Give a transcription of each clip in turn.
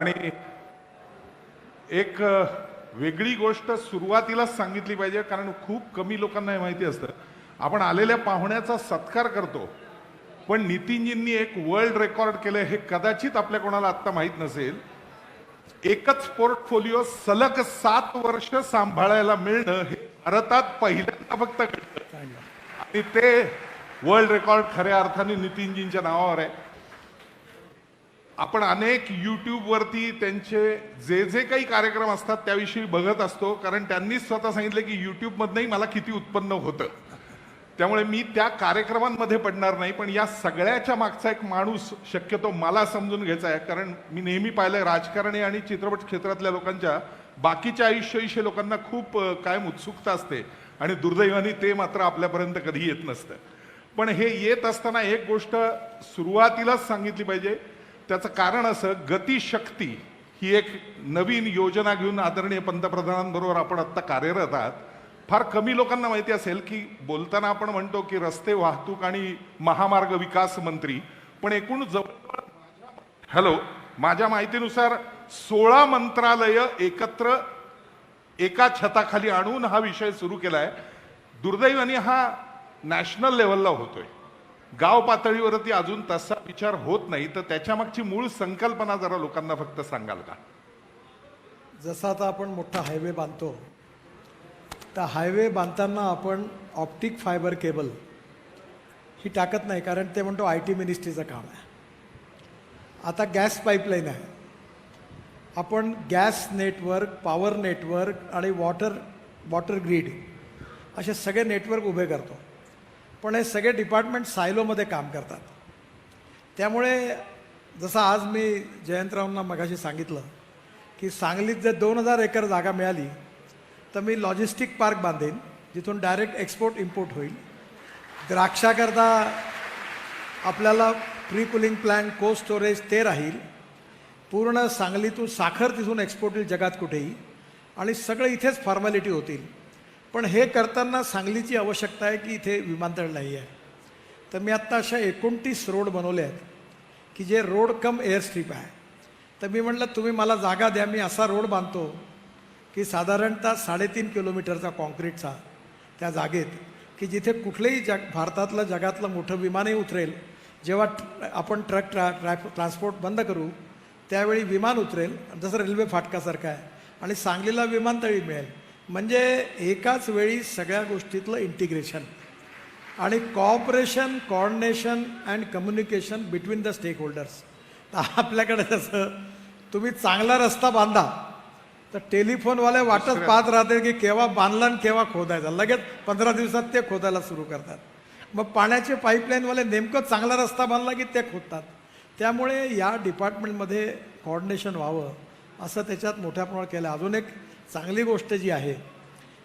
आणि एक वेगळी गोष्ट सुरुवातीलाच सांगितली पाहिजे, कारण खूप कमी लोकांना हे माहिती असतं. आपण आलेल्या पाहुण्याचा सत्कार करतो, पण नितीनजींनी एक वर्ल्ड रेकॉर्ड केलं हे कदाचित आपल्या कोणाला आत्ता माहीत नसेल. एकच पोर्टफोलिओ सलग 7 वर्ष सांभाळायला मिळणं हे भारतात पहिल्यांदा फक्त घडतं आणि ते वर्ल्ड रेकॉर्ड खऱ्या अर्थाने नितीनजींच्या नावावर आहे. आपण अनेक यूट्यूबवरती त्यांचे जे जे काही कार्यक्रम असतात त्याविषयी बघत असतो, कारण त्यांनीच स्वतः सांगितलं की यूट्यूबमधनंही मला किती उत्पन्न होतं. त्यामुळे मी त्या कार्यक्रमांमध्ये पडणार नाही, पण या सगळ्याच्या मागचा एक माणूस शक्यतो मला समजून घ्यायचा आहे, कारण मी नेहमी पाहिलं राजकारणी आणि चित्रपट क्षेत्रातल्या लोकांच्या बाकीच्या आयुष्याविषयी लोकांना खूप कायम उत्सुकता असते आणि दुर्दैवाने ते मात्र आपल्यापर्यंत कधी येत नसतं. पण हे येत असताना एक गोष्ट सुरुवातीलाच सांगितली पाहिजे. त्याचं कारण असं, गतिशक्ती ही एक नवीन योजना घेऊन आदरणीय पंतप्रधानांबरोबर आपण आत्ता कार्यरत आहात. फार कमी लोकांना माहिती असेल की बोलताना आपण म्हणतो की रस्ते वाहतूक आणि महामार्ग विकास मंत्री, पण एकूण जवळ माझ्या माहितीनुसार 16 मंत्रालय एकत्र एका छताखाली आणून हा विषय सुरू केलाय. दुर्दैवाने हा नॅशनल लेवलला होतोय, गाव पातळीवरती अजून तसा विचार होत नाही. तर त्याच्या मागची मूळ संकल्पना जरा लोकांना फक्त सांगाल का? जसा आता आपण मोठा हायवे बांधतो, तर हायवे बांधताना आपण ऑप्टिक फायबर केबल ही टाकत नाही, कारण ते म्हणतो IT मिनिस्ट्रीचं काम आहे. आता गॅस पाईपलाईन आहे, आपण गॅस नेटवर्क, पॉवर नेटवर्क आणि वॉटर ग्रीड असे सगळे नेटवर्क उभे करतो, पण हे सगळे डिपार्टमेंट सायलोमध्ये काम करतात. त्यामुळे जसं आज मी जयंतरावांना मगाशी सांगितलं की सांगलीत जर 2000 एकर जागा मिळाली तर मी लॉजिस्टिक पार्क बांधेन, जिथून डायरेक्ट एक्सपोर्ट इम्पोर्ट होईल. द्राक्षाकरता आपल्याला pre cooling plant, cold storage ते राहील. पूर्ण सांगलीतून साखर तिथून एक्सपोर्ट होईल जगात कुठेही, आणि सगळं इथेच फॉर्मॅलिटी होतील. पण हे करताना सांगलीची आवश्यकता आहे की इथे विमानतळ नाही आहे. तर मी आत्ता अशा 29 रोड बनवले आहेत की जे रोड कम एअर स्ट्रीप आहे. तर मी म्हटलं तुम्ही मला जागा द्या, मी असा रोड बांधतो की साधारणतः 3.5 किलोमीटरचा कॉन्क्रीटचा त्या जागेत, की जिथे कुठलेही भारतातलं जगातलं मोठं विमानही उतरेल. जेव्हा आपण ट्रान्सपोर्ट बंद करू त्यावेळी विमान उतरेल, जसं रेल्वे फाटकासारखं आहे, आणि सांगलीला विमानतळी मिळेल. म्हणजे एकाच वेळी सगळ्या गोष्टीतलं इंटिग्रेशन आणि cooperation, coordination and communication between the stakeholders. तर आपल्याकडे जसं तुम्ही चांगला रस्ता बांधा तर टेलिफोनवाले वाटच पाहत राहते की केव्हा बांधला आणि केव्हा खोदायचा. लगेच 15 दिवसात ते खोदायला सुरू करतात. मग पाण्याचे पाईपलाईनवाले नेमकं चांगला रस्ता बांधला की ते खोदतात. त्यामुळे या डिपार्टमेंटमध्ये कोऑर्डिनेशन व्हावं असं त्याच्यात मोठ्या प्रमाणात केलं. अजून एक चांगली गोष्ट जी आहे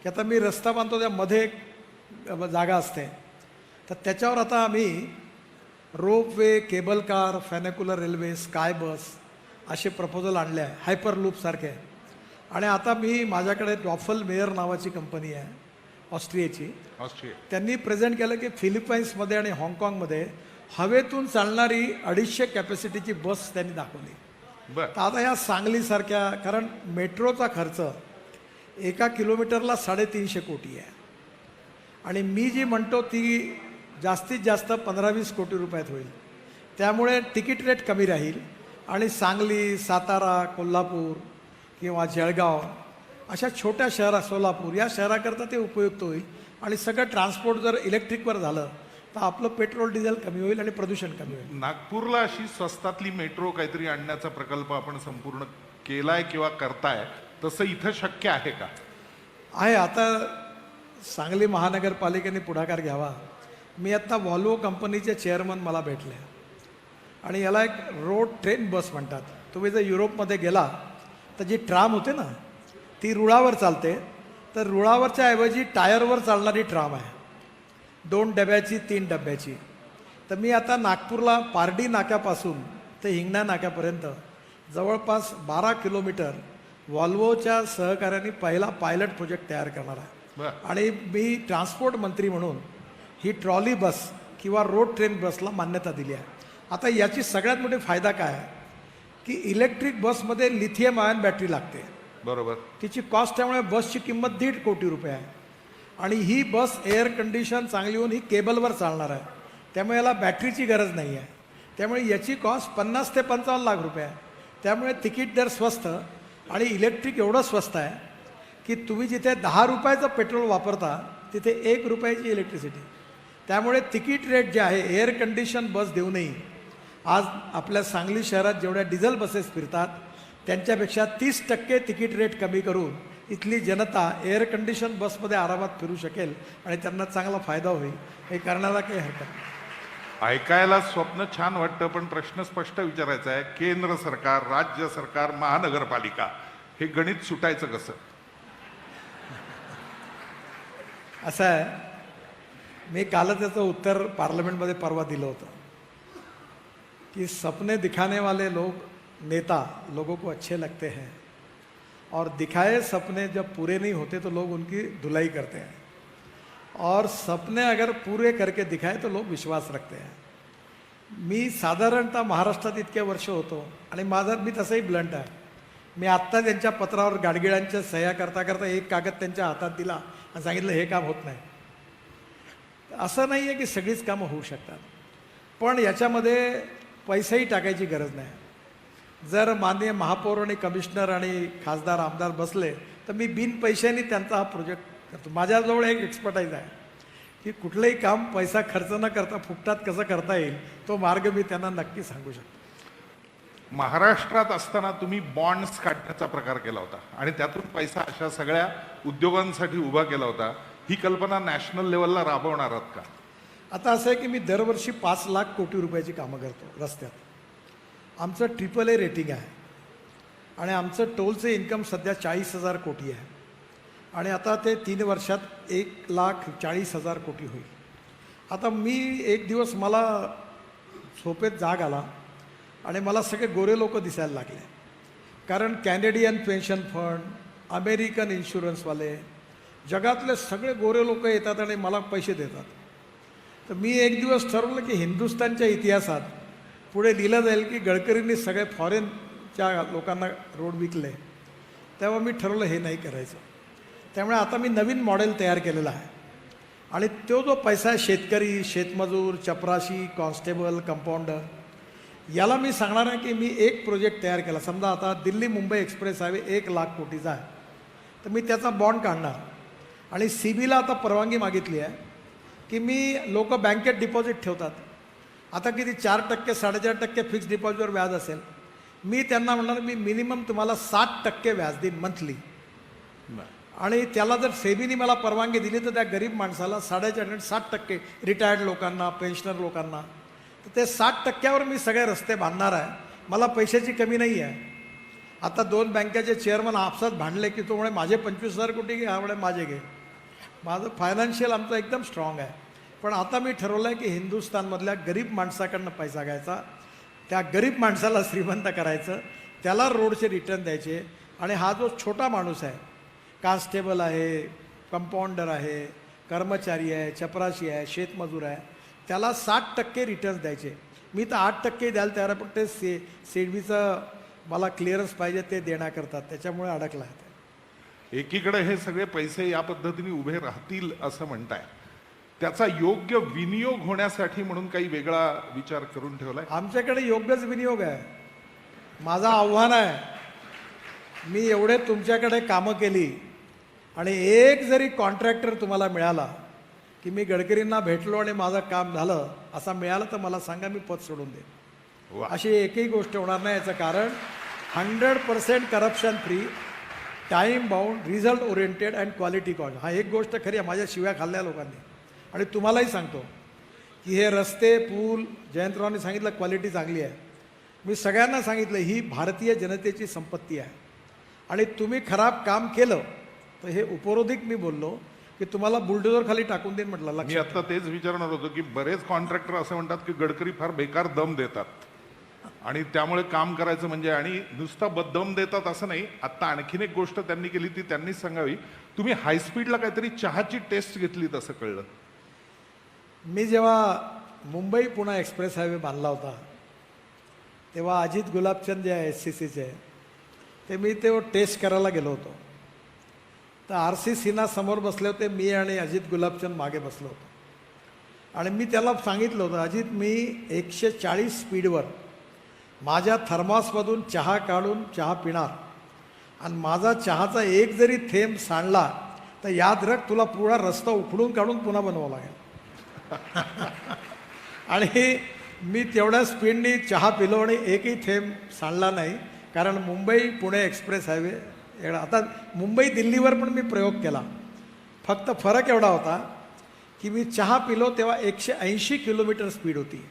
की आता मी रस्ता बांधतो त्यामध्ये एक जागा असते, तर त्याच्यावर आता आम्ही ropeway, cable car, funicular railway, sky bus असे प्रपोजल आणले आहे, हायपर लूपसारखे. आणि आता मी माझ्याकडे डॉफल मेयर नावाची कंपनी आहे ऑस्ट्रियाची, त्यांनी प्रेझेंट केलं की फिलिपाईन्समध्ये आणि हाँगकाँगमध्ये हवेतून चालणारी 250 कॅपॅसिटीची बस त्यांनी दाखवली. तर आता ह्या सांगलीसारख्या, कारण मेट्रोचा खर्च 1 किलोमीटरला 350 कोटी आहे, आणि मी जी म्हणतो ती जास्तीत जास्त 15-20 कोटी रुपयात होईल. त्यामुळे तिकीट रेट कमी राहील आणि सांगली, सातारा, कोल्हापूर किंवा जळगाव अशा छोट्या शहरा, सोलापूर या शहराकरता ते उपयुक्त होईल. आणि सगळं ट्रान्सपोर्ट जर इलेक्ट्रिकवर झालं तर आपलं पेट्रोल डिझेल कमी होईल आणि प्रदूषण कमी होईल. नागपूरला अशी स्वस्तातली मेट्रो काहीतरी आणण्याचा प्रकल्प आपण संपूर्ण केलाय किंवा करताय, तसं इथं शक्य आहे का? आहे. आता सांगली महानगरपालिकेने पुढाकार घ्यावा. मी आत्ता व्हॉल्वो कंपनीचे चेअरमन मला भेटले, आणि याला एक रोड ट्रेन बस म्हणतात. तुम्ही जर युरोपमध्ये गेला तर जी ट्राम होते ना ती रुळावर चालते, तर रुळावरच्या ऐवजी टायरवर चालणारी ट्राम आहे, 2 डब्याची 3 डब्याची. तर मी आता नागपूरला पारडी नाक्यापासून ते हिंगणा नाक्यापर्यंत जवळपास 12 किलोमीटर व्हॉल्वोच्या सहकार्याने पहिला पायलट प्रोजेक्ट तयार करणार आहे. आणि मी ट्रान्सपोर्ट मंत्री म्हणून ही ट्रॉली बस किंवा रोड ट्रेन बसला मान्यता दिली आहे. आता याची सगळ्यात मोठी फायदा काय आहे की इलेक्ट्रिक बसमध्ये लिथियम आयन बॅटरी लागते. बरोबर. तिची कॉस्ट त्यामुळे बसची किंमत 1.5 कोटी रुपये आहे. आणि ही बस एअर कंडिशन चांगली होऊन ही केबलवर चालणार आहे. त्यामुळे याला बॅटरीची गरज नाही आहे. त्यामुळे याची कॉस्ट 50 ते 55 लाख रुपये आहे. त्यामुळे तिकीट दर स्वस्त आणि इलेक्ट्रिक एवढं स्वस्त आहे की तुम्ही जिथे 10 रुपयाचं पेट्रोल वापरता तिथे 1 रुपयाची इलेक्ट्रिसिटी. त्यामुळे तिकीट रेट जे आहे एअर कंडिशन बस देऊनही आज आपल्या सांगली शहरात जेवढ्या डिझेल बसेस फिरतात त्यांच्यापेक्षा 30% तिकीट रेट कमी करून इथली जनता एअर कंडिशन बसमध्ये आरामात फिरू शकेल आणि त्यांना चांगला फायदा होईल. हे करण्याला काही हरकत नाही. ऐकायला स्वप्न छान वाटतं, पण प्रश्न स्पष्ट विचारायचा आहे. केंद्र सरकार, राज्य सरकार, महानगरपालिका हे गणित सुटायचं कसं? असं आहे, मी कालच त्याचं उत्तर पार्लमेंटमध्ये परवा दिलं होतं कि सपने दिखाने वाले लोग नेता लोगों को अच्छे लगते हैं और दिखाए सपने जब पूरे नहीं होते तो लोग उनकी धुलाई करते हैं और सपने अगर पूरे करके दिखाए तो लोग विश्वास रखते हैं. मी साधारणतः महाराष्ट्रात इतके वर्ष होतो आणि माझा मी तसंही ब्लंट आहे. मी आत्ता त्यांच्या पत्रावर गाडगिळांच्या सह्या करता करता एक कागद त्यांच्या हातात दिला आणि सांगितलं हे काम होत नाही. असं नाही आहे की सगळीच कामं होऊ शकतात, पण याच्यामध्ये पैसेही टाकायची गरज नाही. जर माननीय महापौर आणि कमिशनर आणि खासदार आमदार बसले तर मी बिन पैशांनी त्यांचा हा प्रोजेक्ट करतो. माझ्याजवळ एक एक्सपर्टाईज आहे की कुठलंही काम पैसा खर्च न करता फुकटात कसं करता येईल तो मार्ग मी त्यांना नक्की सांगू शकतो. महाराष्ट्रात असताना तुम्ही बॉन्ड्स काढण्याचा प्रकार केला होता आणि त्यातून पैसा अशा सगळ्या उद्योगांसाठी उभा केला होता. ही कल्पना नॅशनल लेवलला राबवणार आहात का? आता असं आहे की मी दरवर्षी 5 लाख कोटी रुपयाची कामं करतो रस्त्यात. आमचं AAA रेटिंग आहे आणि आमचं टोलचं इन्कम सध्या 40,000 कोटी आहे आणि आता ते 3 वर्षात 1,40,000 कोटी होईल. आता मी एक दिवस मला झोपेत जाग आला आणि मला सगळे गोरे लोक दिसायला लागले, कारण कॅनेडियन पेन्शन फंड, अमेरिकन इन्शुरन्सवाले, जगातले सगळे गोरे लोक येतात आणि मला पैसे देतात. तर मी एक दिवस ठरवलं की हिंदुस्थानच्या इतिहासात पुढे लिहिलं जाईल की गडकरींनी सगळे फॉरेनच्या लोकांना रोड विकले. तेव्हा मी ठरवलं हे नाही करायचं. त्यामुळे आता मी नवीन मॉडेल तयार केलेला आहे आणि तो जो पैसा आहे शेतकरी, शेतमजूर, चपराशी, कॉन्स्टेबल, कंपाऊंडर याला मी सांगणार आहे की मी एक प्रोजेक्ट तयार केला. समजा आता दिल्ली मुंबई एक्सप्रेस हायवे 1 लाख कोटीचा आहे, तर मी त्याचा बॉन्ड काढणार आणि CBला आता परवानगी मागितली आहे की मी लोक बँकेत डिपॉझिट ठेवतात. आता किती 4% 4.5% फिक्स डिपॉझिटवर व्याज असेल. मी त्यांना म्हणणार मी मिनिमम तुम्हाला 7% व्याज देईन मंथली आणि त्याला जर सेबीने मला परवानगी दिली तर त्या गरीब माणसाला 7.5% रिटायर्ड लोकांना, पेन्शनर लोकांना, तर ते 7%वर मी सगळे रस्ते बांधणार आहे. मला पैशाची कमी नाही आहे. आता 2 बँकेचे चेअरमन आपसात भांडले की तो म्हणे माझे 25,000 कोटी घे, हा म्हणे माझे घे. माझं फायनान्शियल आमचं एकदम स्ट्रॉंग आहे. पण आता मी ठरवलं आहे की हिंदुस्थानमधल्या गरीब माणसाकडनं पैसा घ्यायचा, त्या गरीब माणसाला श्रीमंत करायचं, त्याला रोडचे रिटर्न द्यायचे आणि हा जो छोटा माणूस आहे, कॉन्स्टेबल आहे, कंपाऊंडर आहे, कर्मचारी आहे, चपराशी आहे, शेतमजूर आहे, त्याला 7% रिटर्न्स द्यायचे. मी तर 8% द्यायला तयार आहे, पण ते सेबीचं मला क्लिअरन्स पाहिजे ते देण्याकरतात, त्याच्यामुळे अडकला आहे. एकीकडे हे सगळे पैसे या पद्धतीने उभे राहतील असं म्हणताय, त्याचा योग्य विनियोग होण्यासाठी म्हणून काही वेगळा विचार करून ठेवलाय? आमच्याकडे योग्यच विनियोग आहे. माझं आव्हान आहे, मी एवढे तुमच्याकडे कामं केली आणि एक जरी कॉन्ट्रॅक्टर तुम्हाला मिळाला की मी गडकरींना भेटलो आणि माझं काम झालं असा मिळालं तर मला सांगा, मी पद सोडून देईन. अशी एकही गोष्ट होणार नाही. याचं कारण 100% corruption free, time bound, result oriented and quality कॉन्ट. हा एक गोष्ट खरी आहे, माझ्या शिव्या खाल्ल्या लोकांनी. आणि तुम्हालाही सांगतो की हे रस्ते, पूल, जयंतरावनी सांगितलं क्वालिटी चांगली आहे. मी सगळ्यांना सांगितलं ही भारतीय जनतेची संपत्ती आहे आणि तुम्ही खराब काम केलं तर हे उपरोधिक मी बोललो की तुम्हाला बुलडोझर खाली टाकून देईन म्हटलं. मी आता तेच विचारणार होतो की बरेच कॉन्ट्रॅक्टर असं म्हणतात की गडकरी फार बेकार दम देतात आणि त्यामुळे काम करायचं म्हणजे, आणि नुसता दम देतात असं नाही. आता आणखीन एक गोष्ट त्यांनी केली ती त्यांनीच सांगावी. तुम्ही हायस्पीडला काहीतरी चहाची टेस्ट घेतली असं कळलं. मी जेव्हा मुंबई पुणे एक्सप्रेस हायवे बांधला होता तेव्हा अजित गुलाबचंद जे आहे SCCचे, ते मी ते टेस्ट करायला गेलो होतो. तर RC सिन्हा समोर बसले होते, मी आणि अजित गुलाबचंद मागे बसलो होतो. आणि मी त्याला सांगितलं होतं, अजित मी 140 स्पीडवर माझ्या थर्मासमधून चहा काढून चहा पिणार आणि माझा चहाचा एक जरी थेंब सांडला तर याद रख तुला पुरा रस्ता उखडून काढून पुन्हा बनवावा लागेल. आणि मी तेवढ्या स्पीडनी चहा पिलो आणि एकही थेंब सांडला नाही. कारण मुंबई पुणे एक्सप्रेस हायवे आता मुंबई दिल्लीवर पण मी प्रयोग केला. फक्त फरक एवढा होता की मी चहा पिलो तेव्हा 180 किलोमीटर स्पीड होती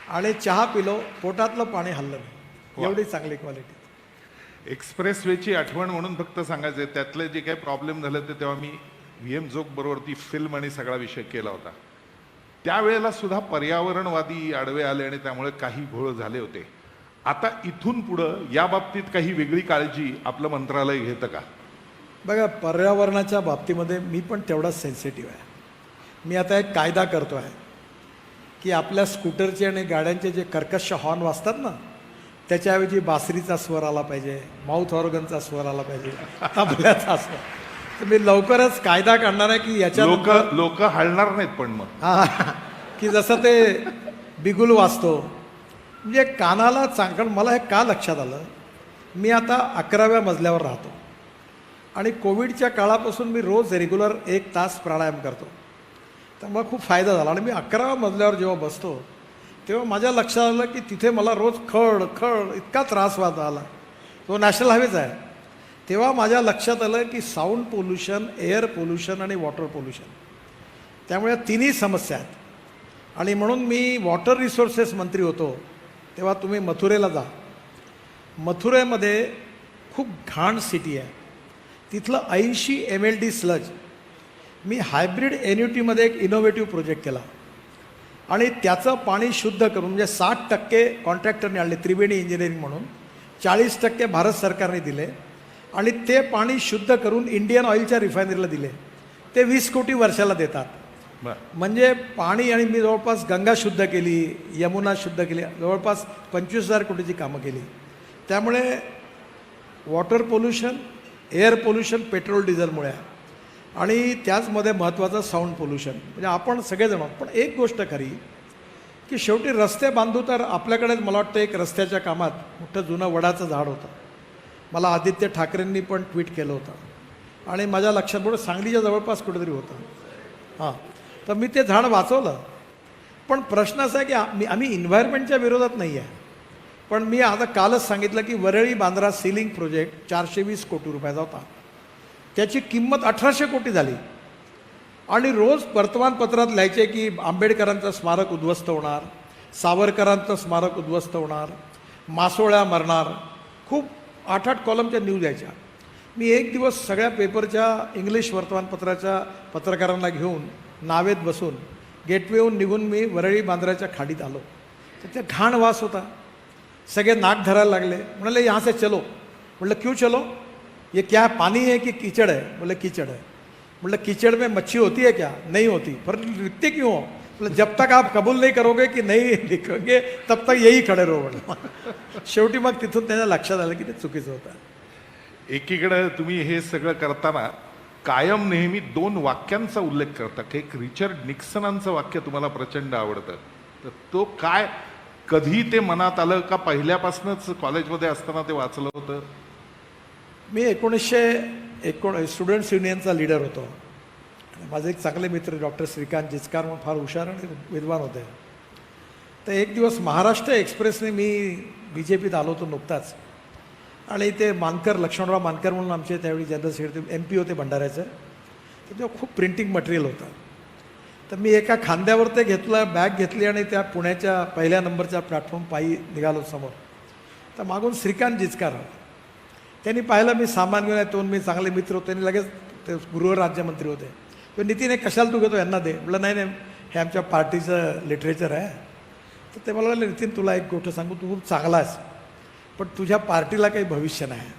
आणि चहा पिलो पोटातलं पाणी हल्लं नाही. एवढी चांगली क्वालिटी. एक्सप्रेसवेची आठवण म्हणून फक्त सांगायचं आहे, त्यातले जे काही प्रॉब्लेम झाले ते तेव्हा मी VM जोग बरोबर ती फिल्म आणि सगळा विषय केला होता. त्यावेळेला सुद्धा पर्यावरणवादी आडवे आले आणि त्यामुळे काही घोळ झाले होते. आता इथून पुढं या बाबतीत काही वेगळी काळजी आपलं मंत्रालय घेतं का? बघा, पर्यावरणाच्या बाबतीमध्ये मी पण तेवढाच सेन्सिटिव्ह आहे. मी आता एक कायदा करतो आहे की आपल्या स्कूटरचे आणि गाड्यांचे जे कर्कश हॉर्न वाजतात ना, त्याच्याऐवजी बासरीचा स्वर आला पाहिजे, माउथ ऑर्गनचा स्वर आला पाहिजे, तबल्याचा स्वर. तर मी लवकरच कायदा काढणार आहे की याच्या लोक हलणार नाहीत. पण मग हां, की जसं ते बिगुल वाजतो म्हणजे कानाला कारण मला हे का लक्षात आलं, मी आता 11व्या मजल्यावर राहतो आणि कोविडच्या काळापासून मी रोज रेग्युलर 1 तास प्राणायाम करतो. तर मला खूप फायदा झाला. आणि मी 11व्या मजल्यावर जेव्हा बसतो तेव्हा माझ्या लक्षात आलं की तिथे मला रोज खड खड इतका त्रास व्हायला आला. तो नॅशनल हायवेच आहे. तेव्हा माझ्या लक्षात आलं की साऊंड पोल्युशन, एअर पोल्युशन आणि वॉटर पोल्युशन, त्यामुळे तिन्ही समस्या आहेत. आणि म्हणून मी वॉटर रिसोर्सेस मंत्री होतो तेव्हा तुम्ही मथुरेला जा. मथुरेमध्ये खूप घाण सिटी आहे. तिथलं 80 MLD स्लज मी हायब्रिड एन्युटीमध्ये एक इनोव्हेटिव्ह प्रोजेक्ट केला आणि त्याचं पाणी शुद्ध करून म्हणजे 60% कॉन्ट्रॅक्टरने आणले, त्रिवेणी इंजिनिअरिंग म्हणून, 40% भारत सरकारने दिले आणि ते पाणी शुद्ध करून इंडियन ऑइलच्या रिफायनरीला दिले. ते 20 कोटी वर्षाला देतात. म्हणजे पाणी. आणि मी जवळपास गंगा शुद्ध केली, यमुना शुद्ध केली, जवळपास 25,000 कोटीची कामं केली. त्यामुळे water pollution, air pollution petrol डिझेलमुळे आहे आणि त्याचमध्ये महत्त्वाचं साऊंड पोल्युशन. म्हणजे आपण सगळेजण. पण एक गोष्ट खरी की शेवटी रस्ते बांधू तर आपल्याकडेच. मला वाटतं एक रस्त्याच्या कामात मोठं जुनं वडाचं झाड होतं. मला आदित्य ठाकरेंनी पण ट्विट केलं होतं आणि माझ्या लक्षात पुढे सांगलीच्या जवळपास कुठेतरी होतं. हां, तर मी ते झाड वाचवलं. पण प्रश्न असा आहे की आम्ही एन्व्हायरमेंटच्या विरोधात नाही आहे. पण मी आता कालच सांगितलं की वरळी बांद्रा सिलिंग प्रोजेक्ट 420 कोटी रुपयाचा होता. त्याची किंमत 1800 कोटी झाली. आणि रोज वर्तमानपत्रात लिहायचे की आंबेडकरांचं स्मारक उद्ध्वस्त होणार, सावरकरांचं स्मारक उद्ध्वस्त होणार, मासोळ्या मरणार. खूप 8-8 कॉलमच्या न्यूज यायच्या. मी एक दिवस सगळ्या पेपरच्या इंग्लिश वर्तमानपत्राच्या पत्रकारांना घेऊन नावेत बसून गेटवेहून निघून मी वरळी बांद्राच्या खाडीत आलो. तर ते घाण वास होता. सगळे नाक धरायला लागले. म्हणाले यहाँ से चलो. म्हटलं क्यों चलो, ये क्या है, पानी है कि कीचड़ है? बोले कीचड़ है. मतलब कीचड़ में मच्छी होती है क्या? नहीं होती. पर लिखते क्यों हो? मतलब जब तक आप कबूल नहीं करोगे की नाही लिखोगे तब तक यही खडे रहो म्हटलं. शेवटी मग तिथून त्यांच्या लक्षात आलं की ते चुकीचं होतं. एकीकडे तुम्ही हे सगळं करताना कायम नेहमी 2 वाक्यांचा उल्लेख करता. एक रिचर्ड निक्सनांचं वाक्य तुम्हाला प्रचंड आवडतं. तर तो काय, कधी ते मनात आलं का पहिल्यापासूनच कॉलेजमध्ये असताना ते वाचलं होतं? मी 1919 स्टुडंट्स युनियनचा लीडर होतो. माझे एक चांगले मित्र डॉक्टर श्रीकांत जिचकार म्हणून फार हुशार आणि विद्वान होते. तर एक दिवस महाराष्ट्र एक्सप्रेसने मी BJPत आलो होतो नुकताच. आणि ते मानकर, लक्ष्मणराव मानकर म्हणून आमचे त्यावेळी जनरल सेक्रेटरी MP होते भंडाऱ्याचे. तर तेव्हा खूप प्रिंटिंग मटेरियल होतं. तर मी एका खांद्यावर ते घेतलं, बॅग घेतली आणि त्या पुण्याच्या 1ल्या नंबरच्या प्लॅटफॉर्म पायी निघालो समोर. तर मागून श्रीकांत जिचकार, त्यांनी पाहिलं मी सामान घेऊन येतो. मी चांगले मित्र होते. त्यांनी लगेच, ते गृहराज्यमंत्री होते, तर नितीन एक कशाला तू घेतो, यांना दे. म्हटलं नाही नाही, हे आमच्या पार्टीचं लिटरेचर आहे. तर ते मला म्हणाले नितीन तुला एक गोष्ट सांगू, तू खूप चांगला आहेस पण तुझ्या पार्टीला काही भविष्य नाही,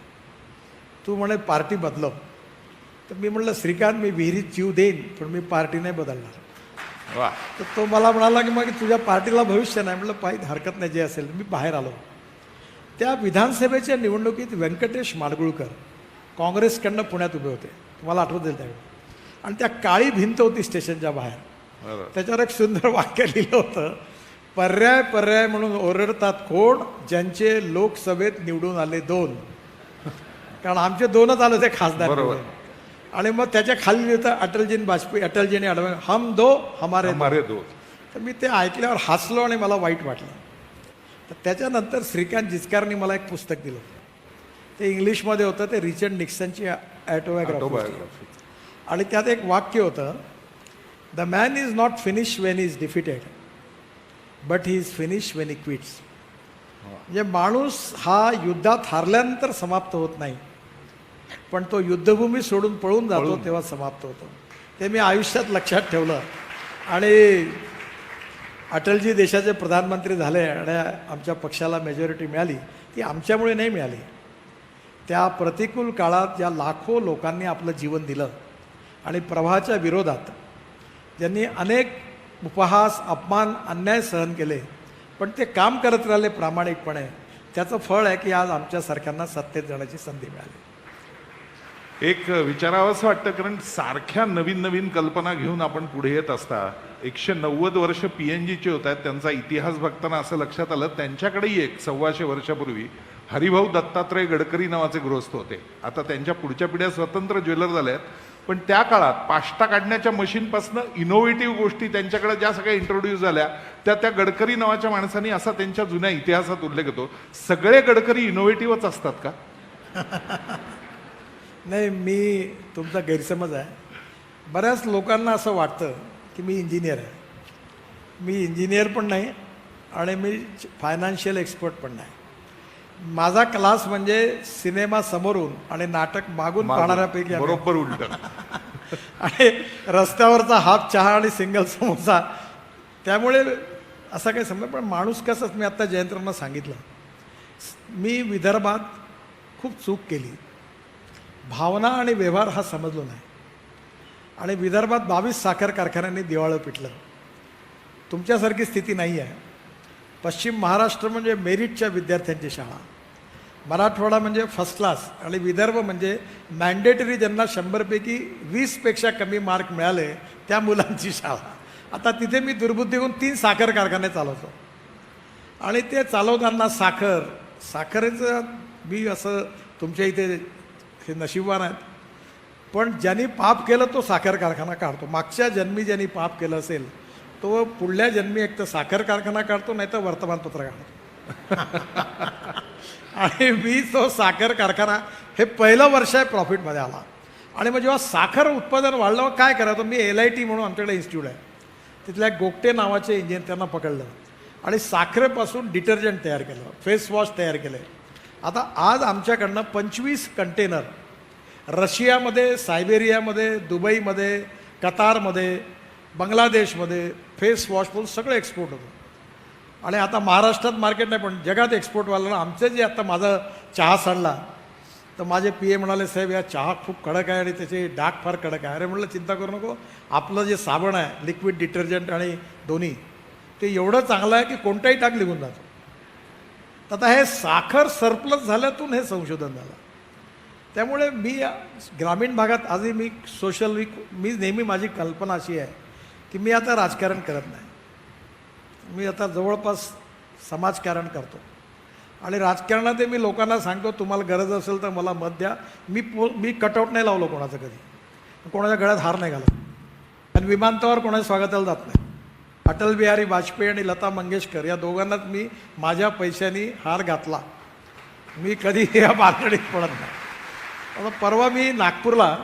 तू म्हणे पार्टी बदलव. तर मी म्हटलं श्रीकांत, मी विहिरीत जीव देईन पण मी पार्टी नाही बदलणार. वा. तर तो मला म्हणाला की मग तुझ्या पार्टीला भविष्य नाही. म्हटलं पाहिजे हरकत नाही, जे असेल. मी बाहेर आलो. त्या विधानसभेच्या निवडणुकीत व्यंकटेश माडगुळकर काँग्रेसकडनं पुण्यात उभे होते, तुम्हाला आठवत असेल त्यावेळी. आणि त्या काळी भिंत होती स्टेशनच्या बाहेर, बरोबर. त्याच्यावर एक सुंदर वाक्य लिहिलं होतं, पर्याय पर्याय म्हणून ओरडतात कोण, ज्यांचे लोकसभेत निवडून आले 2. कारण आमचे 2च आले होते खासदार बरोबर. निवडून. आणि मग त्याच्या खाली होतं अटलजी वाजपेयी, अटलजीने अडवलं हम दो हमारे दो. हमारे दो. तर मी ते ऐकल्यावर हसलो आणि मला वाईट वाटलं. तर त्याच्यानंतर श्रीकांत जिचकारनी मला एक पुस्तक दिलं. ते इंग्लिशमध्ये होतं, ते रिचर्ड निक्सनची ऑटोबायोग्राफी. ऑटोबायोग्राफी. आणि त्यात एक वाक्य होतं, the man is not finish Wien is defeated but he is finish when he quits. म्हणजे माणूस हा युद्धात हारल्यानंतर समाप्त होत नाही, पण तो युद्धभूमी सोडून पळून जातो तेव्हा समाप्त होतो. ते मी आयुष्यात लक्षात ठेवलं. आणि अटलजी देशाचे प्रधानमंत्री झाले आणि आमच्या पक्षाला मेजॉरिटी मिळाली, ती आमच्यामुळे नाही मिळाली. त्या प्रतिकूल काळात ज्या लाखो लोकांनी आपलं जीवन दिलं आणि प्रवाहाच्या विरोधात ज्यांनी अनेक उपहास, अपमान, अन्याय सहन केले, पण ते काम करत राहिले प्रामाणिकपणे, त्याचं फळ आहे की आज आमच्यासारख्यांना सत्तेत जाण्याची संधी मिळाली. एक विचारावं असं वाटतं, कारण सारख्या नवीन नवीन कल्पना घेऊन आपण पुढे येत असता. 190 वर्ष PNGचे होत आहेत. त्यांचा इतिहास बघताना असं लक्षात आलं, त्यांच्याकडेही एक 125 वर्षापूर्वी हरिभाऊ दत्तात्रय गडकरी नावाचे गृहस्थ होते. आता त्यांच्या पुढच्या पिढ्या स्वतंत्र ज्वेलर झाल्या आहेत, पण त्या काळात पाष्टा काढण्याच्या मशीनपासून इनोव्हेटिव्ह गोष्टी त्यांच्याकडे ज्या सगळ्या इंट्रोड्यूस झाल्या, त्या गडकरी नावाच्या माणसांनी असा त्यांच्या जुन्या इतिहासात उल्लेख होतो. सगळे गडकरी इनोव्हेटिव्हच असतात का? नाही, मी तुमचा गैरसमज आहे. बऱ्याच लोकांना असं वाटतं की मी इंजिनियर आहे. मी इंजिनियर पण नाही आणि मी फायनान्शियल एक्सपर्ट पण नाही. माझा क्लास म्हणजे सिनेमा समोरून आणि नाटक मागून पाहणाऱ्यापैकी आहे. बरोबर उलट. आणि रस्त्यावरचा हाफ चहा आणि सिंगल समोसा, त्यामुळे असा काही समजा. पण माणूस कसंच, मी आत्ता जयंतरांना सांगितलं, मी विदर्भात खूप चूक केली. भावना आणि व्यवहार हा समजलो नाही. आणि विदर्भात 22 साखर कारखान्यांनी दिवाळं पिटलं. तुमच्यासारखी स्थिती नाही आहे. पश्चिम महाराष्ट्र म्हणजे मेरिटच्या विद्यार्थ्यांची शाळा, मराठवाडा म्हणजे फर्स्ट क्लास, आणि विदर्भ म्हणजे मॅन्डेटरी, ज्यांना 100पैकी 20पेक्षा कमी मार्क मिळाले त्या मुलांची शाळा. आता तिथे मी दुर्बुद्धी होऊन 3 साखर कारखाने चालवतो. आणि ते चालवताना साखरेचं मी असं, तुमच्या इथे हे नशीबवान आहेत, पण ज्यांनी पाप केलं तो साखर कारखाना काढतो. मागच्या जन्मी ज्यांनी पाप केलं असेल तो पुढल्या जन्मी एक तर साखर कारखाना काढतो, नाही तर वर्तमानपत्र काढतो. आणि मी तो साखर कारखाना, हे पहिलं वर्ष आहे प्रॉफिटमध्ये आला. आणि मग जेव्हा साखर उत्पादन वाढलं, काय करायचं, मी LIT म्हणून आमच्याकडे इन्स्टिट्यूट आहे, तिथल्या गोगटे नावाचे इंजिनियर, त्यांना पकडलं आणि साखरेपासून डिटर्जंट तयार केलं, फेस वॉश तयार केले. आता आज आमच्याकडनं 25 कंटेनर रशियामध्ये, सायबेरियामध्ये, दुबईमध्ये, कतारमध्ये, बांगलादेशमध्ये फेस वॉश म्हणून सगळं एक्सपोर्ट होतं. आणि आता महाराष्ट्रात मार्केट नाही, पण जगात एक्सपोर्ट व्हायला. आमचे जे आता माझा चहा सांडला तर माझे PA म्हणाले, साहेब या चहा खूप कडक आहे आणि त्याचे डाग फार कडक आहे. अरे म्हटलं चिंता करू नको, आपलं जे साबण आहे, लिक्विड डिटर्जंट आणि दोन्ही, ते एवढं चांगलं आहे की कोणताही डाग निघून जातो. आता हे साखर सरप्लस झाल्यातून हे संशोधन झालं. त्यामुळे मी ग्रामीण भागात आजही मी मी नेहमी, माझी कल्पना अशी आहे की मी आता राजकारण करत नाही. मी आता जवळपास समाजकारण करतो. आणि राजकारणात मी लोकांना सांगतो, तुम्हाला गरज असेल तर मला मत द्या. मी कटआउट नाही लावलो कोणाचं कधी, कोणाच्या गळ्यात हार नाही घालत, आणि विमानतळावर कोणाच्या स्वागताला जात नाही. अटल बिहारी वाजपेयी आणि लता मंगेशकर या दोघांनाच मी माझ्या पैशानी हार घातला. मी कधी या बांधणीत पडत नाही. आता परवा मी नागपूरला,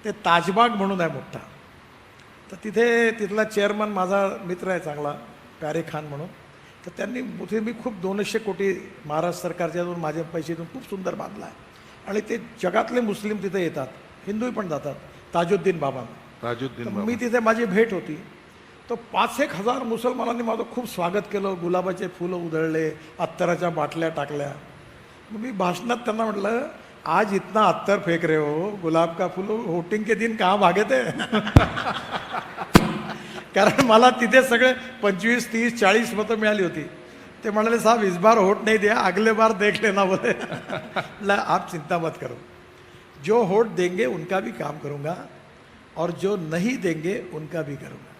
ते ताजबाग म्हणून आहे मोठा, तर तिथला चेअरमन माझा मित्र आहे चांगला, प्यारे खान म्हणून. तर त्यांनी मी खूप 200 कोटी महाराष्ट्र सरकारच्यातून माझ्या पैशातून खूप सुंदर बांधला आहे. आणि ते जगातले मुस्लिम तिथे येतात, हिंदूही पण जातात. ताजुद्दीन बाबा, मी तिथे माझी भेट होती. तर 5-1 हजार मुसलमानांनी माझं खूप स्वागत केलं, गुलाबाचे फुलं उधळले, अत्तराच्या बाटल्या टाकल्या. मग मी भाषणात त्यांना म्हटलं, आज इतना अत्तर फेक रहे हो, गुलाब का फूल वोटिंग के दिन कहाँ भागे थे. कारण मला तिथे सगळे 25, 30, 40 मतं मिळाली होती. ते म्हणाले साहब इस बार वोट नहीं दिया, अगले बार देख लेना बोले. आप चिंता मत करो, जो वोट देंगे उनका भी काम करूंगा और जो नहीं देंगे उनका भी करूंगा.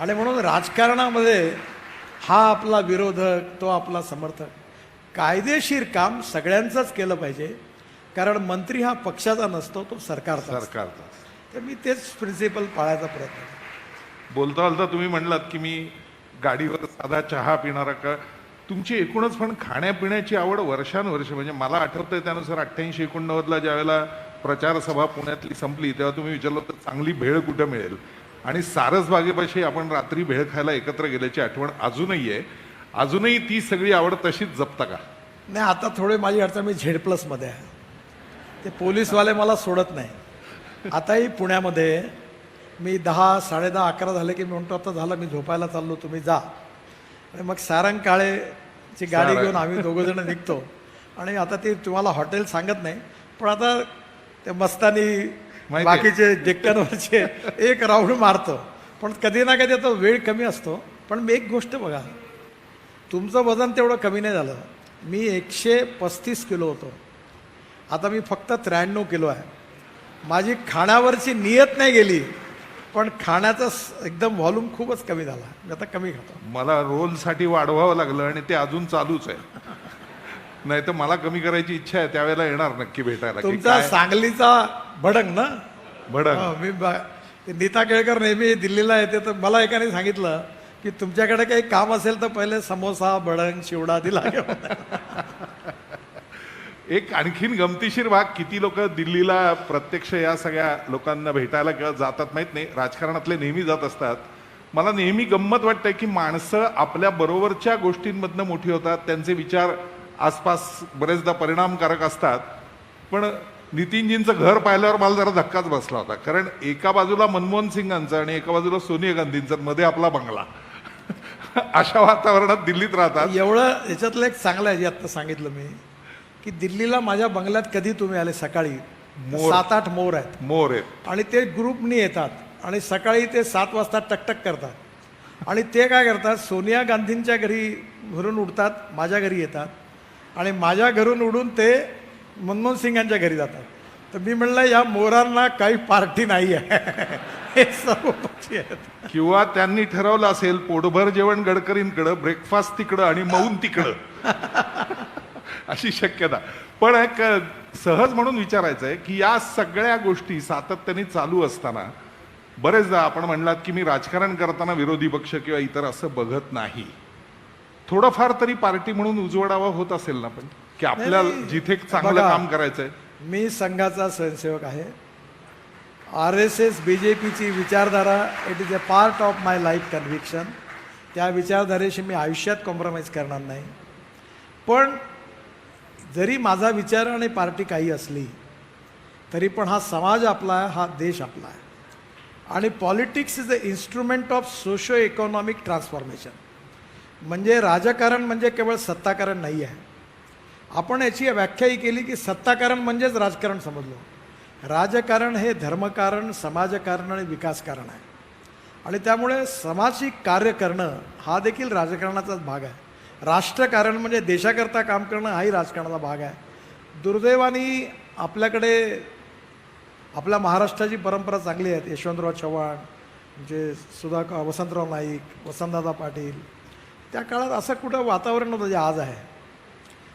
आणि म्हणून राजकारणामध्ये हा आपला विरोधक, तो आपला समर्थक, कायदेशीर काम सगळ्यांचंच केलं पाहिजे. कारण मंत्री हा पक्षाचा नसतो, तो सरकारचा असतो. सरकारचा. तर मी तेच प्रिन्सिपल पाळायचा प्रयत्न करतो. बोलता तुम्ही म्हणलात की मी गाडीवर साधा चहा पिणारा का. तुमची एकूणच पण खाण्यापिण्याची आवड वर्षानुवर्ष, म्हणजे मला आठवतंय त्यानुसार 88-89ला ज्यावेळेला प्रचार सभा पुण्यातली संपली तेव्हा तुम्ही विचारलं तर चांगली भेळ कुठं मिळेल, आणि सारसबागेपाशी आपण रात्री भेळ खायला एकत्र गेल्याची आठवण अजूनही आहे. अजूनही ती सगळी आवड तशीच जपता का? नाही, आता थोडे माझी अडचण, मी झेडप्लसमध्ये आहे. ते पोलीसवाले मला सोडत नाही. आताही पुण्यामध्ये मी 10, 10:30, 11 झाले की मी म्हणतो आता झालं, मी झोपायला चाललो, तुम्ही जा. आणि मग सारंगकाळेची गाडी घेऊन आम्ही दोघंजण निघतो. आणि आता ते तुम्हाला हॉटेल सांगत नाही, पण आता ते मस्तानी माहिती आहे. बाकीचे डेक्कनवरचे एक राऊंड मारतो. पण कधी ना कधी आता वेळ कमी असतो. पण मी एक गोष्ट बघा, तुमचं वजन तेवढं कमी नाही झालं. मी 135 किलो होतो, आता मी फक्त 93 किलो आहे. माझी खाण्यावरची नियत नाही गेली, पण खाण्याचा एकदम व्हॉल्यूम खूपच कमी झाला. मी आता कमी खातो. मला रोलसाठी वाढवावं लागलं आणि ते अजून चालूच आहे. नाही तर मला कमी करायची इच्छा आहे, त्यावेळेला येणार नक्की भेटायला. की तुमचा काय सांगलीचा भडंग ना. भडंग. मी ते नीता केळकर नेहमी दिल्लीला येते, तर मला एकाने सांगितलं की तुमच्याकडे काही काम असेल तर पहिले समोसा, भडंग, चिवडा दिला घेऊन. एक आणखीन गमतीशीर भाग, किती लोक दिल्लीला प्रत्यक्ष या सगळ्या लोकांना भेटायला किंवा जातात माहित नाही, राजकारणातले नेहमी जात असतात. मला नेहमी गंमत वाटते की माणसं आपल्या बरोबरच्या गोष्टींमधनं मोठी होतात, त्यांचे विचार आसपास बरेचदा परिणामकारक असतात. पण नितीनजींचं घर पाहिल्यावर मला जरा धक्काच बसला होता. कारण एका बाजूला मनमोहन सिंगांचं आणि एका बाजूला सोनिया गांधींचं, मध्ये आपला बंगला. अशा वातावरणात दिल्लीत राहतात. एवढं याच्यातलं एक चांगलं आहे जे आत्ता सांगितलं मी, की दिल्लीला माझ्या बंगल्यात कधी तुम्ही आले सकाळी, मोर. 7-8 मोर आहेत. मोर आहेत. आणि ते ग्रुपनी येतात आणि सकाळी ते 7 वाजता टकटक करतात. आणि ते काय करतात, सोनिया गांधींच्या घरून उठतात, माझ्या घरी येतात, आणि माझ्या घरून उडून ते मनमोहन सिंगांच्या घरी जातात. तर मी म्हणलं या मोरांना काही पार्टी नाही आहे. हे सर्व पक्षी आहेत. किंवा त्यांनी ठरवलं असेल पोटभर जेवण गडकरींकडं, ब्रेकफास्ट तिकडं आणि मौन तिकडं. अशी शक्यता. पण एक सहज म्हणून विचारायचं आहे की या सगळ्या गोष्टी सातत्याने चालू असताना बरेचदा आपण म्हणलात की मी राजकारण करताना विरोधी पक्ष किंवा इतर असं बघत नाही, थोडंफार तरी पार्टी म्हणून उजवडावा होत असेल ना, पण की आपल्याला नाही, जिथे चांगलं बघा, काम करायचंय. मी संघाचा स्वयंसेवक आहे. RSS BJPची विचारधारा it is a part of my life conviction. त्या विचारधारेशी मी आयुष्यात कॉम्प्रोमाइज करणार नाही. पण जरी माझा विचार आणि पार्टी काही असली तरी पण हा समाज आपला आहे, हा देश आपला आहे. आणि politics is a instrument of socio economic transformation. म्हणजे राजकारण म्हणजे केवळ सत्ताकारण नाही आहे. आपण याची व्याख्याही केली की सत्ताकारण म्हणजेच राजकारण समजलो. राजकारण हे धर्मकारण, समाजकारण आणि विकासकारण आहे. आणि त्यामुळे सामाजिक कार्य करणं हा देखील राजकारणाचाच भाग आहे. राष्ट्रकारण म्हणजे देशाकरता काम करणं हाही राजकारणाचा भाग आहे. दुर्दैवाने आपल्याकडे आपल्या महाराष्ट्राची परंपरा चांगली आहे. यशवंतराव चव्हाण, म्हणजे वसंतराव नाईक, वसंतदादा पाटील, त्या काळात असं कुठं वातावरण नव्हतं जे आज आहे.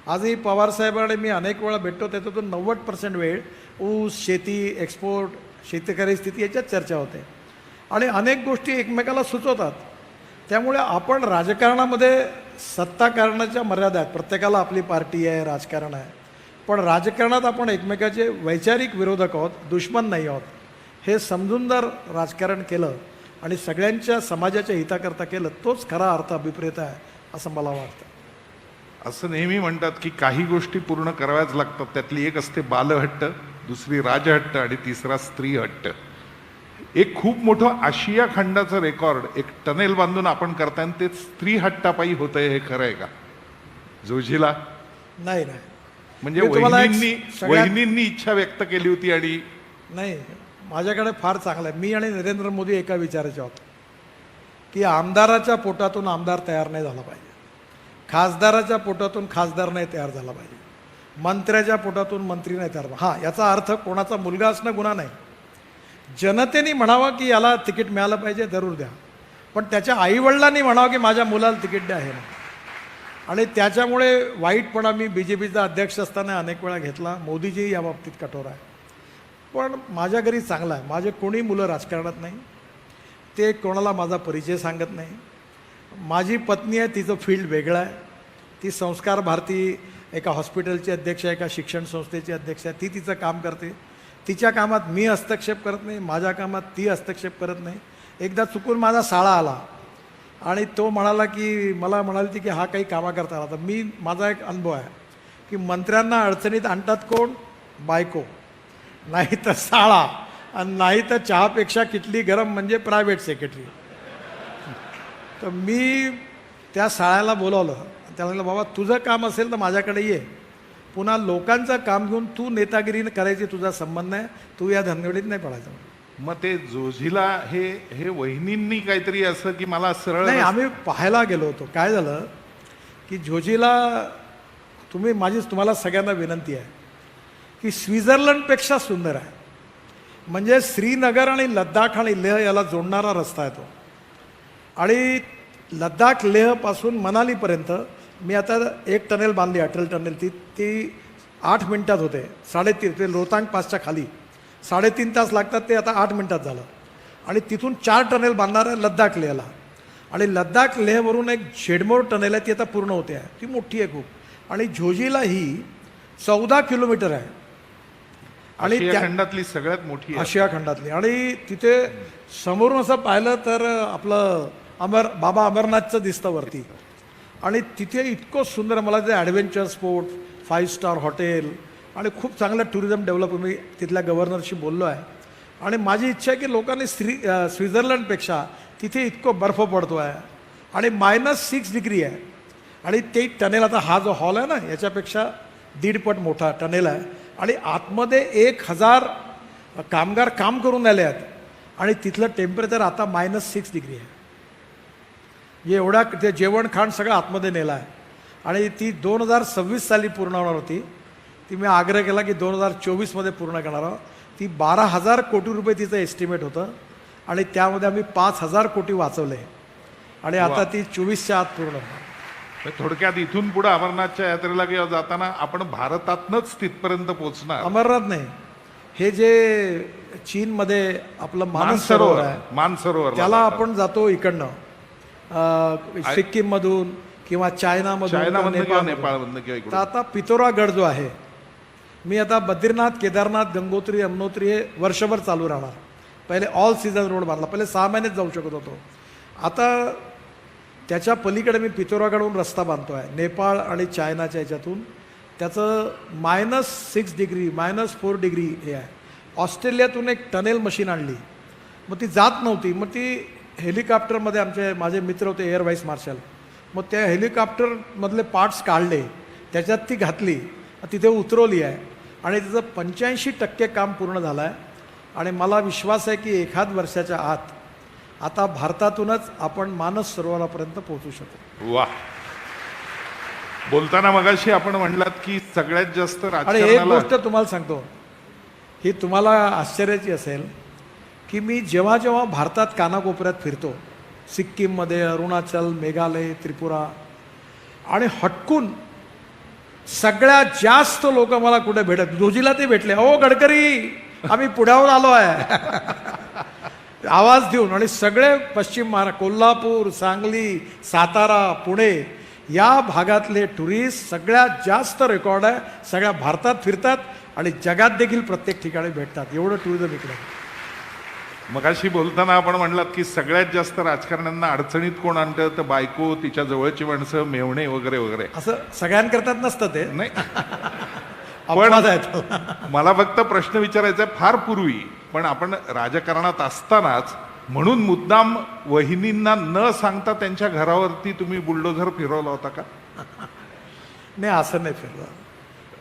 आजही पवारसाहेबांकडे मी अनेक वेळा भेटतो, त्याच्यातून 90% वेळ ऊस, शेती, एक्सपोर्ट, शेतकरी स्थिती याच्यात चर्चा होते. आणि अनेक गोष्टी एकमेकाला सुचवतात. त्यामुळे आपण राजकारणामध्ये सत्ताकारणाच्या मर्यादा आहेत. प्रत्येकाला आपली पार्टी आहे, राजकारण आहे. पण राजकारणात आपण एकमेकाचे वैचारिक विरोधक आहोत, दुश्मन नाही आहोत. हे समजून जर राजकारण केलं आणि सगळ्यांच्या समाजाच्या हिताकरता केलं, तोच खरा अर्थ अभिप्रेत आहे असं मला वाटतं. असं नेहमी म्हणतात की काही गोष्टी पूर्ण कराव्याच लागतात. त्यातली एक असते बालहट्ट, दुसरी राजहट्ट आणि तिसरा स्त्री हट्ट. एक खूप मोठं आशिया खंडाचं रेकॉर्ड एक टनेल बांधून आपण करताय, ते स्त्री हट्टापायी होतंय. हे खरं आहे का जोशीला? नाही नाही, म्हणजे मी तुम्हाला एक वहिनींनी इच्छा व्यक्त केली होती आणि नाही, माझ्याकडे फार चांगलं आहे. मी आणि नरेंद्र मोदी एका विचाराचे आहोत. की आमदाराच्या पोटातून आमदार तयार नाही झाला पाहिजे, खासदाराच्या पोटातून खासदार नाही तयार झाला पाहिजे, मंत्र्याच्या पोटातून मंत्री नाही तयार. हां, याचा अर्थ कोणाचा मुलगा असणं गुन्हा नाही. जनतेने म्हणावं की याला तिकीट मिळालं पाहिजे, जरूर द्या, पण त्याच्या आईवडिलांनी म्हणावं की माझ्या मुलाला तिकीट द्या हे नाही. आणि त्याच्यामुळे वाईटपणा मी BJPचा अध्यक्ष असताना अनेक वेळा घेतला. मोदीजी या बाबतीत कठोर आहे, पण माझ्या घरी चांगला आहे. माझे कोणी मुलं राजकारणात नाही, ते कोणाला माझा परिचय सांगत नाही. माझी पत्नी आहे, तिचं फील्ड वेगळं आहे. ती संस्कार भारती एका हॉस्पिटलची अध्यक्ष आहे, एका शिक्षण संस्थेची अध्यक्ष आहे. ती तिचं काम करते. तिच्या कामात मी हस्तक्षेप करत नाही, माझ्या कामात ती हस्तक्षेप करत नाही. एकदा चुकून माझा साळा आला आणि तो म्हणाला की मला म्हणाली की हा काही कामा करता आला. तर मी माझा एक अनुभव आहे की मंत्र्यांना अडचणीत आणतात कोण? बायको, नाही तर साळा, आणि नाही तर चहापेक्षा किटली गरम म्हणजे प्रायव्हेट सेक्रेटरी. तर मी त्या साळ्याला बोलावलं, त्याला म्हटलं बाबा तुझं काम असेल तर माझ्याकडे ये, पुन्हा लोकांचं काम घेऊन तू नेतागिरी करायची तुझा संबंध नाही, तू या धनगडीत नाही पडायचं. मग ते जोझीला हे वहिनींनी काहीतरी असं की मला सरळ नाही, आम्ही पाहायला गेलो होतो. काय झालं की जोझीला तुम्हाला सगळ्यांना विनंती आहे की स्वित्झर्लंडपेक्षा सुंदर आहे. म्हणजे श्रीनगर आणि लद्दाख आणि लेह याला जोडणारा रस्ता आहे तो. आणि लद्दाख लेहपासून मनालीपर्यंत मी आता एक टनेल बांधली, अटल टनेल. ती 8 मिनिटात होते, 3.5 ते रोहतांग पासच्या खाली 3.5 तास लागतात, ते आता 8 मिनिटात झालं. आणि तिथून 4 टनेल बांधणार आहे लद्दाख लेहला. आणि लद्दाख लेहवरून एक शेडमोर टनेल आहे, ती आता पूर्ण होते आहे, ती मोठी आहे खूप. आणि झोजिला ही 14 किलोमीटर आहे आणि आशिया खंडातली सगळ्यात मोठी आहे. आशिया खंडातली. आणि तिथे समोरून असं पाहिलं तर आपलं बाबा अमरनाथचं दिसतं वरती. आणि तिथे इतकं सुंदर, मला ते ॲडव्हेंचर स्पोर्ट, 5 स्टार हॉटेल आणि खूप चांगलं टुरिझम डेव्हलप. मी तिथल्या गव्हर्नरशी बोललो आहे आणि माझी इच्छा आहे की लोकांनी स्वित्झर्लंडपेक्षा तिथे इतकं बर्फ पडतो आहे आणि -6 डिग्री आहे. आणि ते टनेल, आता हा जो हॉल आहे ना याच्यापेक्षा 1.5 पट मोठा टनेल आहे. आणि आतमध्ये 1000 कामगार काम करून आले आहेत आणि तिथलं टेम्परेचर आता -6 डिग्री आहे. एवढा ते जेवण खाण सगळं आतमध्ये नेलं आहे. आणि ती 2026 साली पूर्ण होणार होती. ती मी आग्रह केला की 2024मध्ये पूर्ण करणार आहोत. ती 12,000 कोटी रुपये तिचं एस्टिमेट होतं आणि त्यामध्ये आम्ही 5,000 कोटी वाचवले आणि आता ती 24च्या आत पूर्ण होणार. थोडक्यात इथून पुढे अमरनाथच्या यात्रेला किंवा जाताना आपण भारतातनच तिथपर्यंत पोहोचणार. अमरनाथ नाही, हे जे चीनमध्ये आपलं मानसरोवर आहे, मानसरोवर, त्याला आपण जातो इकडनं सिक्कीममधून किंवा चायनामधनं किंवा नेपाळमधनं तर किंवा आता पिथोरागड जो आहे, मी आता बद्रीनाथ, केदारनाथ, गंगोत्री, यमुनोत्री हे वर्षभर चालू राहणार. पहिले ऑल सीझन रोड बांधला, पहिले 6 महिनेच जाऊ शकत होतो. आता त्याच्या पलीकडे मी पिथोरागडहून रस्ता बांधतो आहे, नेपाळ आणि चायनाच्या ह्याच्यातून. त्याचं -6 डिग्री, -4 डिग्री हे आहे. ऑस्ट्रेलियातून एक टनेल मशीन आणली, मग ती जात नव्हती. मग ती हेलिकॉप्टरमध्ये माझे मित्र होते एअर व्हाईस मार्शल, मग त्या हेलिकॉप्टरमधले पार्ट्स काढले, त्याच्यात ती घातली, तिथे उतरवली आहे आणि तिचं 85% काम पूर्ण झालं आहे. आणि मला विश्वास आहे की 1 वर्षाच्या आत आता भारतातूनच आपण मानस सरोवरापर्यंत पोहोचू शकतो. वा. बोलताना मगाशी आपण म्हणलात की सगळ्यात जास्त आणि एक राजकारणाला गोष्ट तुम्हाला सांगतो, ही तुम्हाला आश्चर्याची असेल की मी जेव्हा जेव्हा भारतात कानाकोपऱ्यात फिरतो, सिक्कीममध्ये, अरुणाचल, मेघालय, त्रिपुरा, आणि हटकून सगळ्यात जास्त लोक मला कुठे भेटत, जोजीला ते भेटले, अहो गडकरी आम्ही पुण्यावर आलो आहे आवाज देऊन. आणि सगळे पश्चिम महाराष्ट्र, कोल्हापूर, सांगली, सातारा, पुणे या भागातले टुरिस्ट सगळ्यात जास्त रेकॉर्ड आहे, सगळ्या भारतात फिरतात आणि जगात देखील प्रत्येक ठिकाणी भेटतात. एवढं टुरिझम इकडे. मगाशी बोलताना आपण म्हणलात की सगळ्यात जास्त राजकारण्यांना अडचणीत कोण आणतं, तर बायको, तिच्या जवळची माणसं, मेव्हणे वगैरे वगैरे. असं सगळ्यांकरतात नसतं ते, नाही अपवाद आहेत. मला फक्त प्रश्न विचारायचा आहे फार पूर्वी, पण आपण राजकारणात असतानाच म्हणून मुद्दाम वहिनींना न सांगता त्यांच्या घरावरती तुम्ही बुलडोझर फिरवला होता का? नाही, असं नाही फिरलं.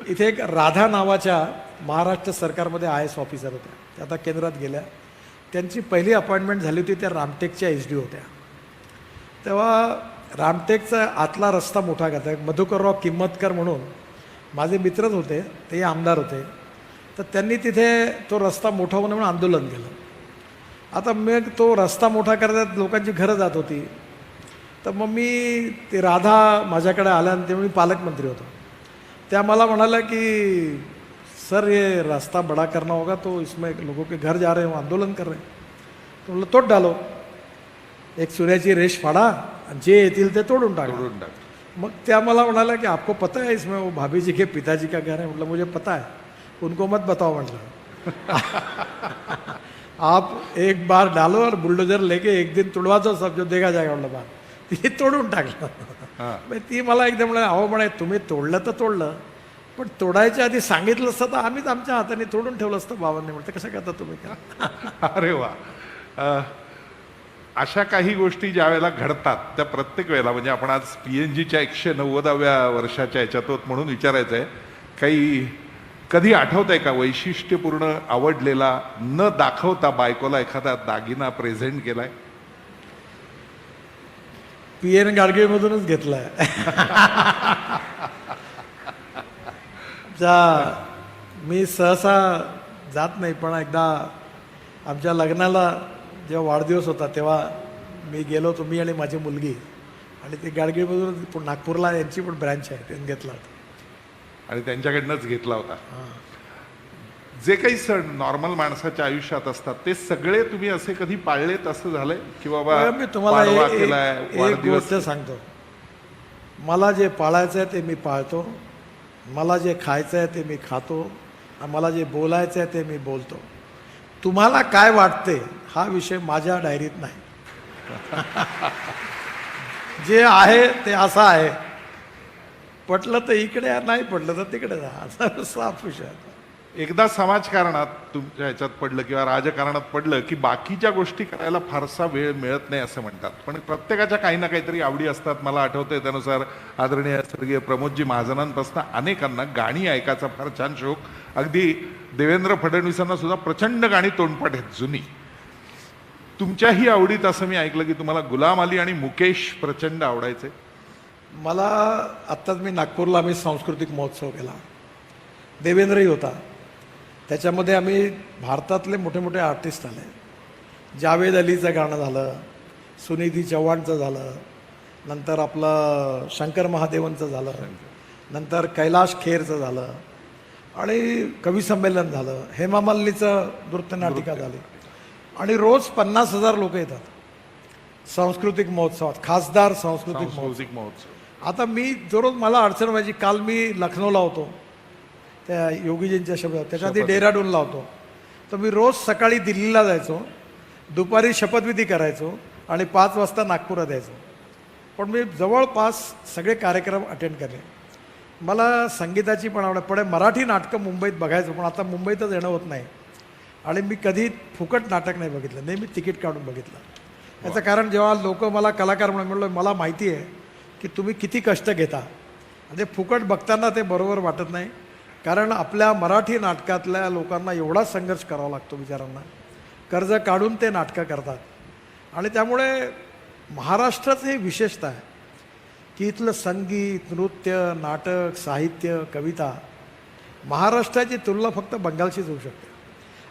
इथे एक राधा नावाच्या महाराष्ट्र सरकारमध्ये IAS ऑफिसर होत्या, त्या आता केंद्रात गेल्या. त्यांची पहिली अपॉइंटमेंट झाली होती, त्या रामटेकच्या SD होत्या. तेव्हा रामटेकचा आतला रस्ता मोठा करता मधुकरराव किंमतकर म्हणून माझे मित्रच होते, ते आमदार होते. तर त्यांनी तिथे तो रस्ता मोठा होणं म्हणून आंदोलन केलं. आता मग तो रस्ता मोठा करतात लोकांची घरं जात होती. तर मग मी ते राधा माझ्याकडे आल्या आणि तेव्हा मी पालकमंत्री होतो. त्या मला म्हणाल्या की सर ये रास्ता बड़ा करना होगा तो इसमें लोगों के घर जा रहे हैं वो आंदोलन कर रहे हैं. तो म्हणलं तोड डालो, एक सूर्याची रेष फाडा आणि जे येतील ते तोडून टाका. तोडून टाक. मग त्या मला म्हणाला कि आपको पता है इसमें वो भाभी जी के पिताजी का घर है. मतलब मुझे पता है, उनको मत बताओ. म्हटलं आप एक बार डालो और बुलडोजर लेके एक दिन तुडवा दो, सब जो देखा जाएगा. म्हटलं बार ती तोडून टाकलं. हां. मग ती मला एकदम म्हणाली अहो म्हणे तुम्ही तोडलं तर तोडलं, पण तोडायच्या आधी सांगितलं असतं तर आम्हीच आमच्या हाताने तोडून ठेवलं असतं बाबांनी. म्हणतं कसं करता तुम्ही का? अरे वा. अशा काही गोष्टी ज्या वेळेला घडतात त्या प्रत्येक वेळेला म्हणजे आपण आज PNGच्या 190व्या वर्षाच्या ह्याच्यात आहोत म्हणून विचारायचं आहे, काही कधी आठवत आहे का वैशिष्ट्यपूर्ण आवडलेला न दाखवता बायकोला एखादा दागिना प्रेझेंट केलाय? PN गाडगीळमधूनच घेतलाय. मी सहसा जात नाही, पण एकदा आमच्या लग्नाला जेव्हा वाढदिवस होता तेव्हा मी गेलो होतो, मी आणि माझी मुलगी, आणि ते गाडगीळमधून नागपूरला यांची पण ब्रँच आहे, त्यांनी घेतला होता. आणि त्यांच्याकडनंच घेतला होता. जे काही सण नॉर्मल माणसाच्या आयुष्यात असतात ते सगळे तुम्ही असे कधी पाळलेत असं झालंय की बाबा मी तुम्हाला पाडवा केलाय, एक वाढदिवस गोष्ट सांगतो. मला जे पाळायचं आहे ते मी पाळतो, मला जे खायचं आहे ते मी खातो, आणि मला जे बोलायचं आहे ते मी बोलतो. तुम्हाला काय वाटते हा विषय माझ्या डायरीत नाही. जे आहे ते असं आहे. पटलं तर इकडे या, नाही पटलं तर तिकडे जा, असा साफ विषय आहे. एकदा समाजकारणात तुमच्या ह्याच्यात पडलं किंवा राजकारणात पडलं की बाकीच्या गोष्टी करायला फारसा वेळ मिळत नाही असं म्हणतात, पण प्रत्येकाच्या काही ना काहीतरी आवडी असतात. मला आठवतंय त्यानुसार आदरणीय स्वर्गीय प्रमोदजी महाजनांपासून अनेकांना गाणी ऐकायचा फार छान शौक. अगदी देवेंद्र फडणवीसांना सुद्धा प्रचंड गाणी तोंडपाठ आहेत जुनी. तुमच्याही आवडीत असं मी ऐकलं की तुम्हाला गुलाम अली आणि मुकेश प्रचंड आवडायचे. मला आत्ताच मी नागपूरला आम्ही सांस्कृतिक महोत्सव केला, देवेंद्रही होता. त्याच्यामध्ये आम्ही भारतातले मोठे मोठे आर्टिस्ट आले. जावेद अलीचं गाणं झालं, सुनिधी चव्हाणचं झालं, नंतर आपलं शंकर महादेवनचं झालं, नंतर कैलाश खेरचं झालं, आणि कवी संमेलन झालं, हेमा मालिनीचं नृत्यनाटिका झाली, आणि रोज 50,000 लोक येतात सांस्कृतिक महोत्सवात, खासदार सांस्कृतिक महोत्सव. आता मी दररोज मला अडचण व्हायची. काल मी लखनौला होतो त्या योगीजींच्या शपथ, त्याच्या आधी डेहराडूनला होतो. तर मी रोज सकाळी दिल्लीला जायचो, दुपारी शपथविधी करायचो आणि 5 वाजता नागपुरात यायचो. पण मी जवळपास सगळे कार्यक्रम अटेंड केले. मला संगीताची पण आवड, पण मराठी नाटकं मुंबईत बघायचो, पण आता मुंबईतच येणं होत नाही. आणि मी कधी फुकट नाटक नाही बघितलं, नेहमी तिकीट काढून बघितलं. याचं कारण जेव्हा लोक मला कलाकार म्हणून मला माहिती आहे की तुम्ही किती कष्ट घेता, आणि फुकट बघताना ते बरोबर वाटत नाही. कारण आपल्या मराठी नाटकातल्या लोकांना एवढा संघर्ष करावा लागतो बिचारांना, कर्ज काढून ते नाटकं करतात. आणि त्यामुळे महाराष्ट्राचं हे विशेषता आहे की इथलं संगीत, नृत्य, नाटक, साहित्य, कविता, महाराष्ट्राची तुलना फक्त बंगालशीच होऊ शकते.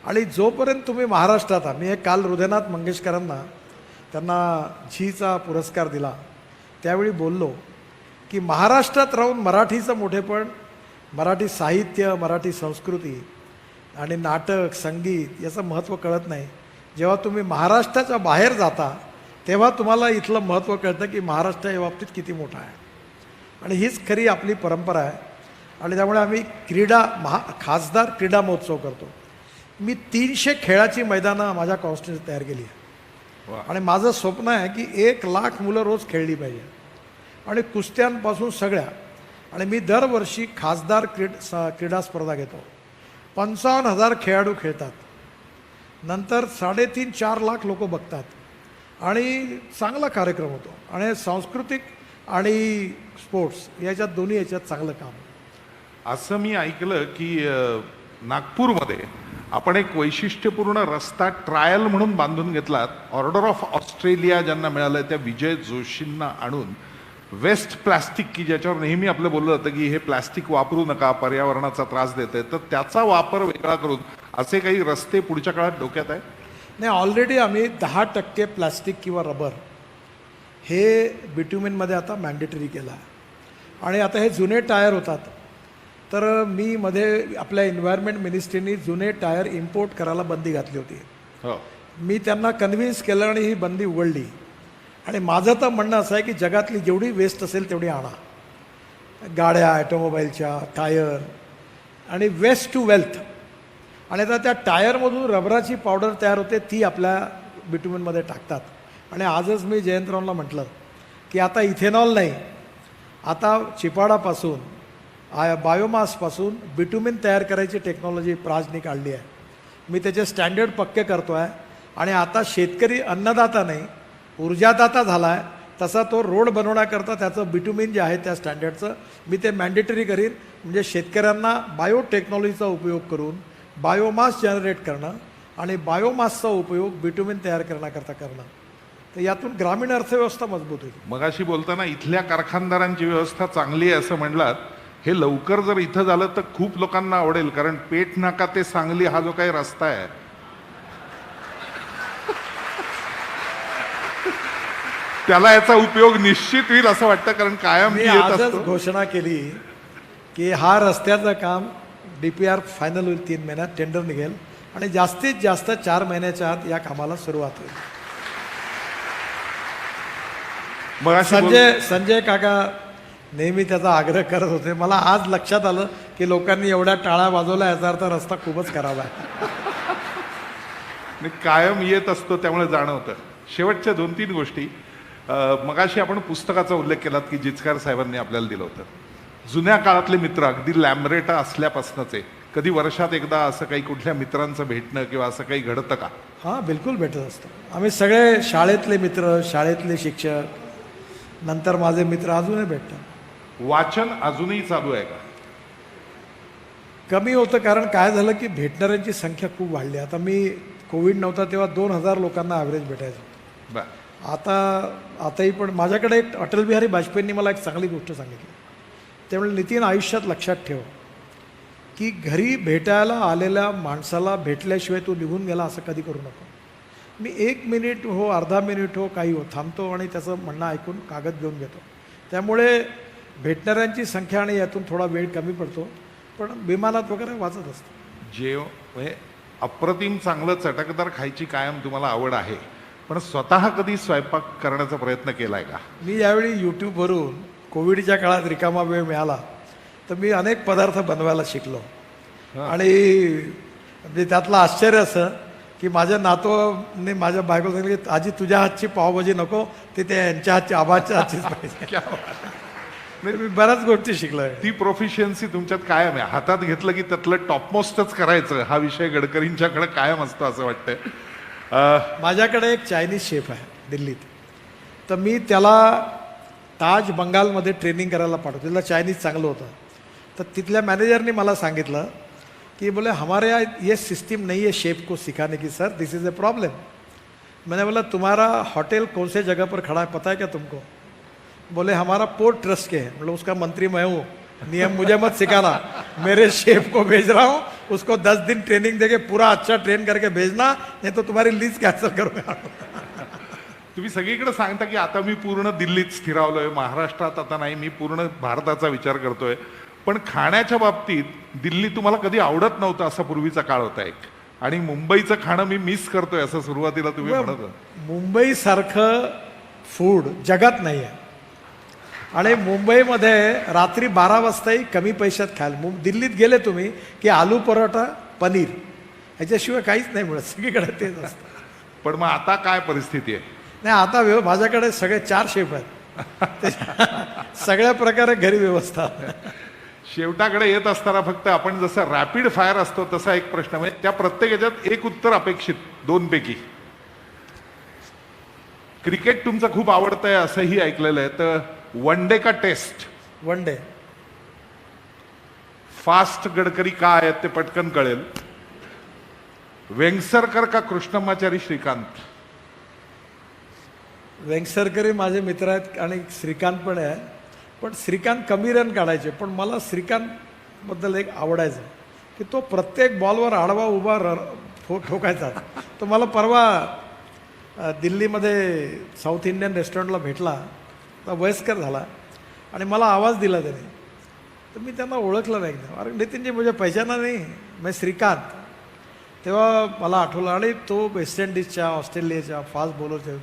आणि जोपर्यंत तुम्ही महाराष्ट्रात मी हे काल हृदयनाथ मंगेशकरांना त्यांना झीचा पुरस्कार दिला त्यावेळी बोललो की महाराष्ट्रात राहून मराठीचं मोठेपण, मराठी साहित्य, मराठी संस्कृती आणि नाटक, संगीत याचं महत्त्व कळत नाही. जेव्हा तुम्ही महाराष्ट्राच्या बाहेर जाता तेव्हा तुम्हाला इथलं महत्त्व कळतं की महाराष्ट्र या बाबतीत किती मोठा आहे. आणि हीच खरी आपली परंपरा आहे. आणि त्यामुळे आम्ही खासदार क्रीडा महोत्सव करतो. मी 300 खेळाची मैदानं माझ्या कॉन्स्टिट्युन्सीत तयार केली आहे. आणि माझं स्वप्न आहे की 1,00,000 मुलं रोज खेळली पाहिजे, आणि कुस्त्यांपासून सगळ्या. आणि मी दरवर्षी खासदार क्रीडा स्पर्धा घेतो. 55,000 खेळाडू खेळतात, नंतर 3.5-4 लाख लोक बघतात, आणि चांगला कार्यक्रम होतो. आणि सांस्कृतिक आणि स्पोर्ट्स याच्यात दोन्ही याच्यात चांगलं काम. असं मी ऐकलं की नागपूरमध्ये आपण एक वैशिष्ट्यपूर्ण रस्ता ट्रायल म्हणून बांधून घेतलात. ऑर्डर ऑफ ऑस्ट्रेलिया ज्यांना मिळालं त्या विजय जोशींना आणून वेस्ट प्लास्टिक, की ज्याच्यावर नेहमी आपलं बोललं जातं की हे प्लास्टिक वापरू नका, पर्यावरणाचा त्रास देते, तर त्याचा वापर वेगळा करून असे काही रस्ते पुढच्या काळात डोक्यात आहे? नाही, ऑलरेडी आम्ही 10% प्लास्टिक किंवा रबर हे बिट्युमिनमध्ये आता मॅन्डेटरी केलं आहे. आणि आता हे जुने टायर होतात, तर मी मध्ये आपल्या एन्व्हायरमेंट मिनिस्ट्रीनी जुने टायर इम्पोर्ट करायला बंदी घातली होती. हो. मी त्यांना कन्व्हिन्स केलं आणि ही बंदी उघडली. आणि माझं तर म्हणणं असं आहे की जगातली जेवढी वेस्ट असेल तेवढी आणा, गाड्या, ॲटोमोबाईलच्या, टायर, आणि वेस्ट टू वेल्थ. आणि आता त्या टायरमधून रबराची पावडर तयार होते, ती आपल्या बिट्युमिनमध्ये टाकतात. आणि आजच मी जयंतरावला म्हटलं की आता इथेनॉल नाही, आता चिपाडापासून बायोमासपासून बिट्युमिन तयार करायची टेक्नॉलॉजी प्राजनी काढली आहे. मी त्याचे स्टँडर्ड पक्के करतो आहे. आणि आता शेतकरी अन्नदाता नाही, ऊर्जादाता झाला आहे. तसा तो रोड बनवण्याकरता त्याचं बिट्युमिन जे आहे त्या स्टँडर्डचं मी ते मॅन्डेटरी करीन. म्हणजे शेतकऱ्यांना बायोटेक्नॉलॉजीचा उपयोग करून बायोमास जनरेट करणं आणि बायोमासचा उपयोग बिट्युमिन तयार करण्याकरता करणं, तर यातून ग्रामीण अर्थव्यवस्था मजबूत होईल. मगाशी बोलताना इथल्या कारखानदारांची व्यवस्था चांगली आहे असं म्हणलात. हे लवकर जर इथं झालं तर खूप लोकांना आवडेल, कारण पेठ नाका ते सांगली हा जो काही रस्ता आहे त्याला याचा उपयोग निश्चित होईल असं वाटतं, कारण कायम मी येत आजच असतो. घोषणा केली की हा रस्त्याचं काम DPR फायनल होईल, 3 महिन्यात टेंडर निघेल आणि जास्तीत जास्त 4 महिन्याच्या आत या कामाला सुरुवात होईल. मगाशी संजय काका नेहमी त्याचा आग्रह करत होते. मला आज लक्षात आलं की लोकांनी एवढ्या टाळ्या वाजवल्या, याचा अर्थ रस्ता खूपच खराब आहे. कायम येत असतो त्यामुळे जाणवतं. शेवटच्या 2-3 गोष्टी. मगाशी आपण पुस्तकाचा उल्लेख केलात की जिचकार साहेबांनी आपल्याला दिलं होतं. जुन्या काळातले मित्र अगदी लॅम्बरेटा असल्यापासूनच आहे, कधी वर्षात एकदा असं काही कुठल्या मित्रांचं भेटणं किंवा असं काही घडतं का? हां, बिलकुल भेटत असतं. आम्ही सगळे शाळेतले मित्र, शाळेतले शिक्षक, नंतर माझे मित्र अजूनही भेटतात. वाचन अजूनही चालू आहे का? कमी होतं, कारण काय झालं की भेटणाऱ्यांची संख्या खूप वाढली. आता मी कोविड नव्हता तेव्हा 2000 लोकांना ॲव्हरेज भेटायचं. आताही पण माझ्याकडे एक अटल बिहारी वाजपेयींनी मला एक चांगली गोष्ट सांगितली. त्यामुळे नितीन, आयुष्यात लक्षात ठेव की घरी भेटायला आलेल्या माणसाला भेटल्याशिवाय तू निघून गेला असं कधी करू नको. मी 1 मिनिट हो, अर्धा मिनिट हो, काही हो, थांबतो आणि त्याचं म्हणणं ऐकून कागद घेऊन घेतो. त्यामुळे भेटणाऱ्यांची संख्या आणि यातून थोडा वेळ कमी पडतो, पण विमानात वगैरे वाचत असतो. म्हणजे अप्रतिम चांगलं चटकदार खायची कायम तुम्हाला आवड आहे, पण स्वतः कधी स्वयंपाक करण्याचा प्रयत्न केलाय का? मी यावेळी यूट्यूबवरून कोविडच्या काळात रिकामा वेळ मिळाला तर मी अनेक पदार्थ बनवायला शिकलो. आणि म्हणजे त्यातलं आश्चर्य असं की माझ्या नातवाने माझ्या बायको सांगितलं की आजी तुझ्या हातची पावभाजी नको, ते यांच्या हातची, आबाच्या हातचीच पाहिजे. मी बऱ्याच गोष्टी शिकलोय. ती प्रोफिशियन्सी तुमच्यात कायम आहे. हातात घेतलं की त्यातलं टॉपमोस्टच करायचं हा विषय गडकरींच्याकडे कायम असतो असं वाटतंय. माझ्याकडे एक चायनीज शेफ आहे दिल्लीत, तर मी त्याला ताज बंगालमध्ये ट्रेनिंग करायला पाठवतो. त्याला चायनीज चांगलं होतं. तर तिथल्या मॅनेजरनी मला सांगितलं कि बोले हमारे यहाँ ये सिस्टम नहीं है शेफ को सिखाने की. Sir this is a problem. मैंने बोला तुम्हारा होटल कौन से जगह पर खड़ा है पता है क्या तुमको? बोले हमारा पोर्ट ट्रस्ट के है. मतलब उसका मंत्री मैं हूँ, नियम मुझे मत सिखाना, मेरे शेफ को भेज रहा हूँ, उसको 10 दिन ट्रेनिंग देके पूरा अच्छा ट्रेन करके भेजना, नहीं तो तुम्हारी लीज कैंसिल करूँगा. तुम्ही सगळीकडे सांगता की आता मी पूर्ण दिल्लीत स्थिरावलोय, महाराष्ट्रात आता नाही, मी पूर्ण भारताचा विचार करतोय. पण खाण्याच्या बाबतीत दिल्ली तुम्हाला कधी आवडत नव्हतं असा पूर्वीचा काळ होता एक, आणि मुंबईचं खाणं मी मिस करतोय असं सुरुवातीला तुम्ही म्हणत होता. मुंबईसारखं फूड जगात नाही आहे. आणि मुंबईमध्ये रात्री 12 वाजताही कमी पैशात खायला. दिल्लीत गेले तुम्ही की आलू परोठा, पनीर, ह्याच्याशिवाय काहीच नाही मिळत. सगळीकडे तेच असतं. पण मग आता काय परिस्थिती आहे? नाही, आता माझ्याकडे सगळे 4 शेफ आहेत. सगळ्या प्रकारे घरी व्यवस्था. शेवटाकडे येत असताना फक्त आपण जसं रॅपिड फायर असतो तसा एक प्रश्न, म्हणजे त्या प्रत्येक ह्याच्यात एक उत्तर अपेक्षित 2 पैकी. क्रिकेट तुमचं खूप आवडतंय असंही ऐकलेलं आहे, तर वन डे का test? One day. Fast Gadkari काय आहेत ते पटकन कळेल. वेंगसरकर का कृष्णमाचारी श्रीकांत? वेंगसरकरही माझे मित्र आहेत आणि श्रीकांत पण आहे, पण श्रीकांत कमी रन काढायचे, पण मला श्रीकांतबद्दल एक आवडायचं की तो प्रत्येक बॉलवर आडवा उभा ठोकायचा. तो मला परवा दिल्लीमध्ये साऊथ इंडियन रेस्टॉरंटला भेटला, तर वयस्कर झाला आणि मला आवाज दिला त्याने. तर मी त्यांना ओळखलं नाही एकदम. अरे नितीनजी मुझे पहचाना नाही, मैं श्रीकांत. तेव्हा मला आठवलं आणि तो वेस्ट इंडिजच्या ऑस्ट्रेलियाच्या फास्ट बॉलरच्या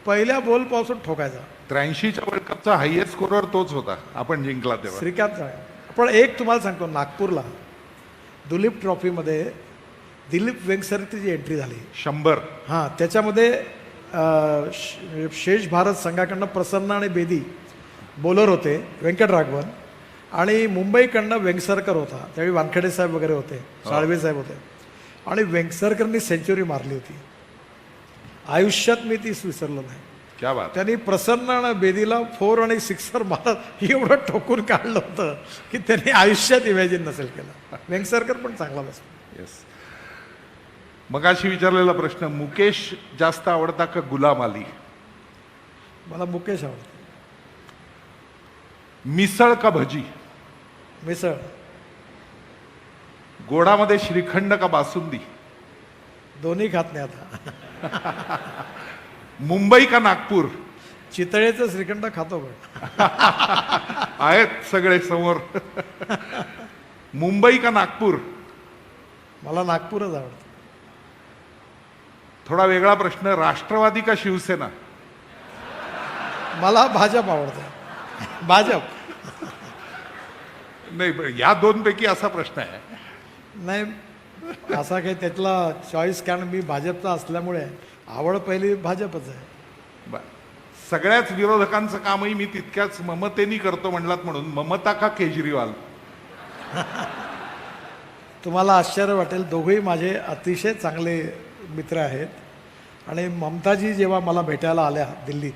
पहिल्या बॉलपासून ठोकायचा. 83च्या वर्ल्ड कपचा हायएस्ट स्कोरर तोच होता, आपण जिंकला तेव्हा. श्रीकांत. पण एक तुम्हाला सांगतो, नागपूरला दुलीप ट्रॉफीमध्ये दिलीप वेंगसरकरची एंट्री झाली 100. हां, त्याच्यामध्ये शेष भारत संघाकडनं प्रसन्न आणि बेदी बॉलर होते, व्यंकटराघवन, आणि मुंबईकडनं वेंगसरकर होता. त्यावेळी वानखेडे साहेब वगैरे होते, साळवे साहेब होते, आणि वेंगसरकरनी सेंचुरी मारली होती. आयुष्यात मी ती विसरलो नाही. क्या बात. त्यांनी प्रसन्न आणि बेदीला 4 आणि 6 मारत एवढं ठोकून काढलं होतं की त्यांनी आयुष्यात इमॅजिन नसेल केलं. वेंगसरकर पण चांगला बसला. येस. मगाशी विचारलेला प्रश्न, मुकेश जास्त आवडता का गुलाम अली? मला मुकेश आवडतो. मिसळ का भजी? मिसळ. गोडामध्ये श्रीखंड का बासुंदी? दोन्ही खात नाही आता. मुंबई का नागपूर? चितळेचं श्रीखंड खातो पण. आहेत सगळे समोर. मुंबई का नागपूर? मला नागपूरच आवडतं. थोडा वेगळा प्रश्न, राष्ट्रवादी का शिवसेना? मला भाजप आवडतं. भाजप. नाही, या दोन पैकी असा प्रश्न आहे. नाही, असा काही त्यातला चॉईस, कारण मी भाजपचा असल्यामुळे आवड पहिली भाजपच आहे. बर. सगळ्याच विरोधकांचं कामही मी तितक्याच ममतेनी करतो म्हणलात, म्हणून ममता का केजरीवाल? तुम्हाला आश्चर्य वाटेल, दोघेही माझे अतिशय चांगले मित्र आहेत. आणि ममताजी जेव्हा मला भेटायला आल्या दिल्लीत,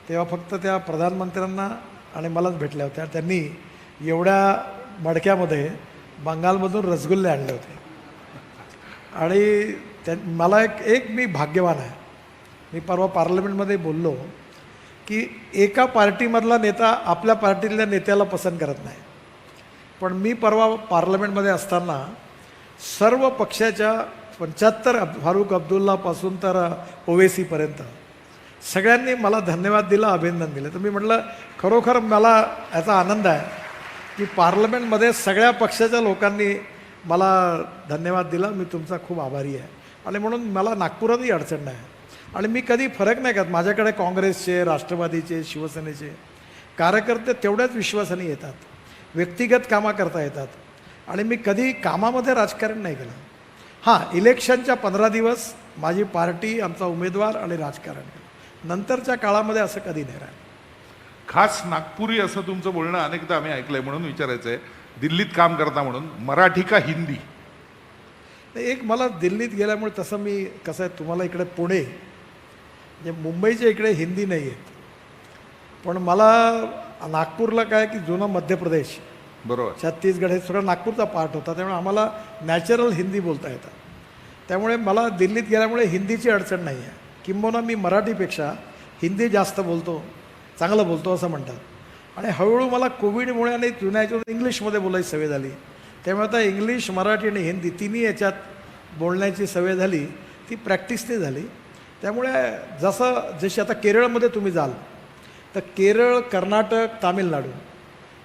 तेव्हा फक्त त्या प्रधानमंत्र्यांना आणि मलाच भेटल्या होत्या. त्यांनी एवढ्या मडक्यामध्ये बंगालमधून रसगुल्ले आणले होते. आणि मला एक मी भाग्यवान आहे. मी परवा पार्लमेंटमध्ये बोललो की एका पार्टीमधला नेता आपल्या पार्टीतल्या नेत्याला पसंत करत नाही, पण मी परवा पार्लमेंटमध्ये असताना सर्व पक्षाच्या 75 फारुख अब्दुल्लापासून तर ओवेसीपर्यंत सगळ्यांनी मला धन्यवाद दिला, अभिनंदन दिलं. तर मी म्हटलं, खरोखर मला याचा आनंद आहे की पार्लमेंटमध्ये सगळ्या पक्षाच्या लोकांनी मला धन्यवाद दिला. मी तुमचा खूप आभारी आहे. आणि म्हणून मला नागपुरातही अडचण नाही. आणि मी कधी फरक नाही करत. माझ्याकडे काँग्रेसचे, राष्ट्रवादीचे, शिवसेनेचे कार्यकर्ते तेवढ्याच विश्वासाने येतात, व्यक्तिगत कामं करता येतात. आणि मी कधी कामामध्ये राजकारण नाही केलं. हां, इलेक्शनच्या 15 दिवस माझी पार्टी, आमचा उमेदवार आणि राजकारण केलं. नंतरच्या काळामध्ये असं कधी नाही राहिलं. खास नागपुरी असं तुमचं बोलणं अनेकदा आम्ही ऐकलंय, म्हणून विचारायचं आहे, दिल्लीत काम करता म्हणून, मराठी का हिंदी? एक मला दिल्लीत गेल्यामुळे तसं मी, कसं आहे, तुम्हाला इकडे पुणे म्हणजे मुंबईच्या इकडे हिंदी नाही आहेत, पण मला नागपूरला काय की जुनं मध्य प्रदेश, बरोबर, छत्तीसगड हे सगळं नागपूरचा पार्ट होता. त्यामुळे आम्हाला नॅचरल हिंदी बोलता येतं. त्यामुळे मला दिल्लीत गेल्यामुळे हिंदीची अडचण नाही आहे. किंबहुना मी मराठीपेक्षा हिंदी जास्त बोलतो, चांगलं बोलतो असं म्हणतात. आणि हळूहळू मला कोविडमुळे आणि जुन्या याच्यावर इंग्लिशमध्ये बोलायची सवय झाली. त्यामुळे आता इंग्लिश, मराठी आणि हिंदी तिन्ही याच्यात बोलण्याची सवय झाली, ती प्रॅक्टिसने झाली. त्यामुळे जशी आता केरळमध्ये तुम्ही जाल तर केरळ, कर्नाटक, तामिळनाडू,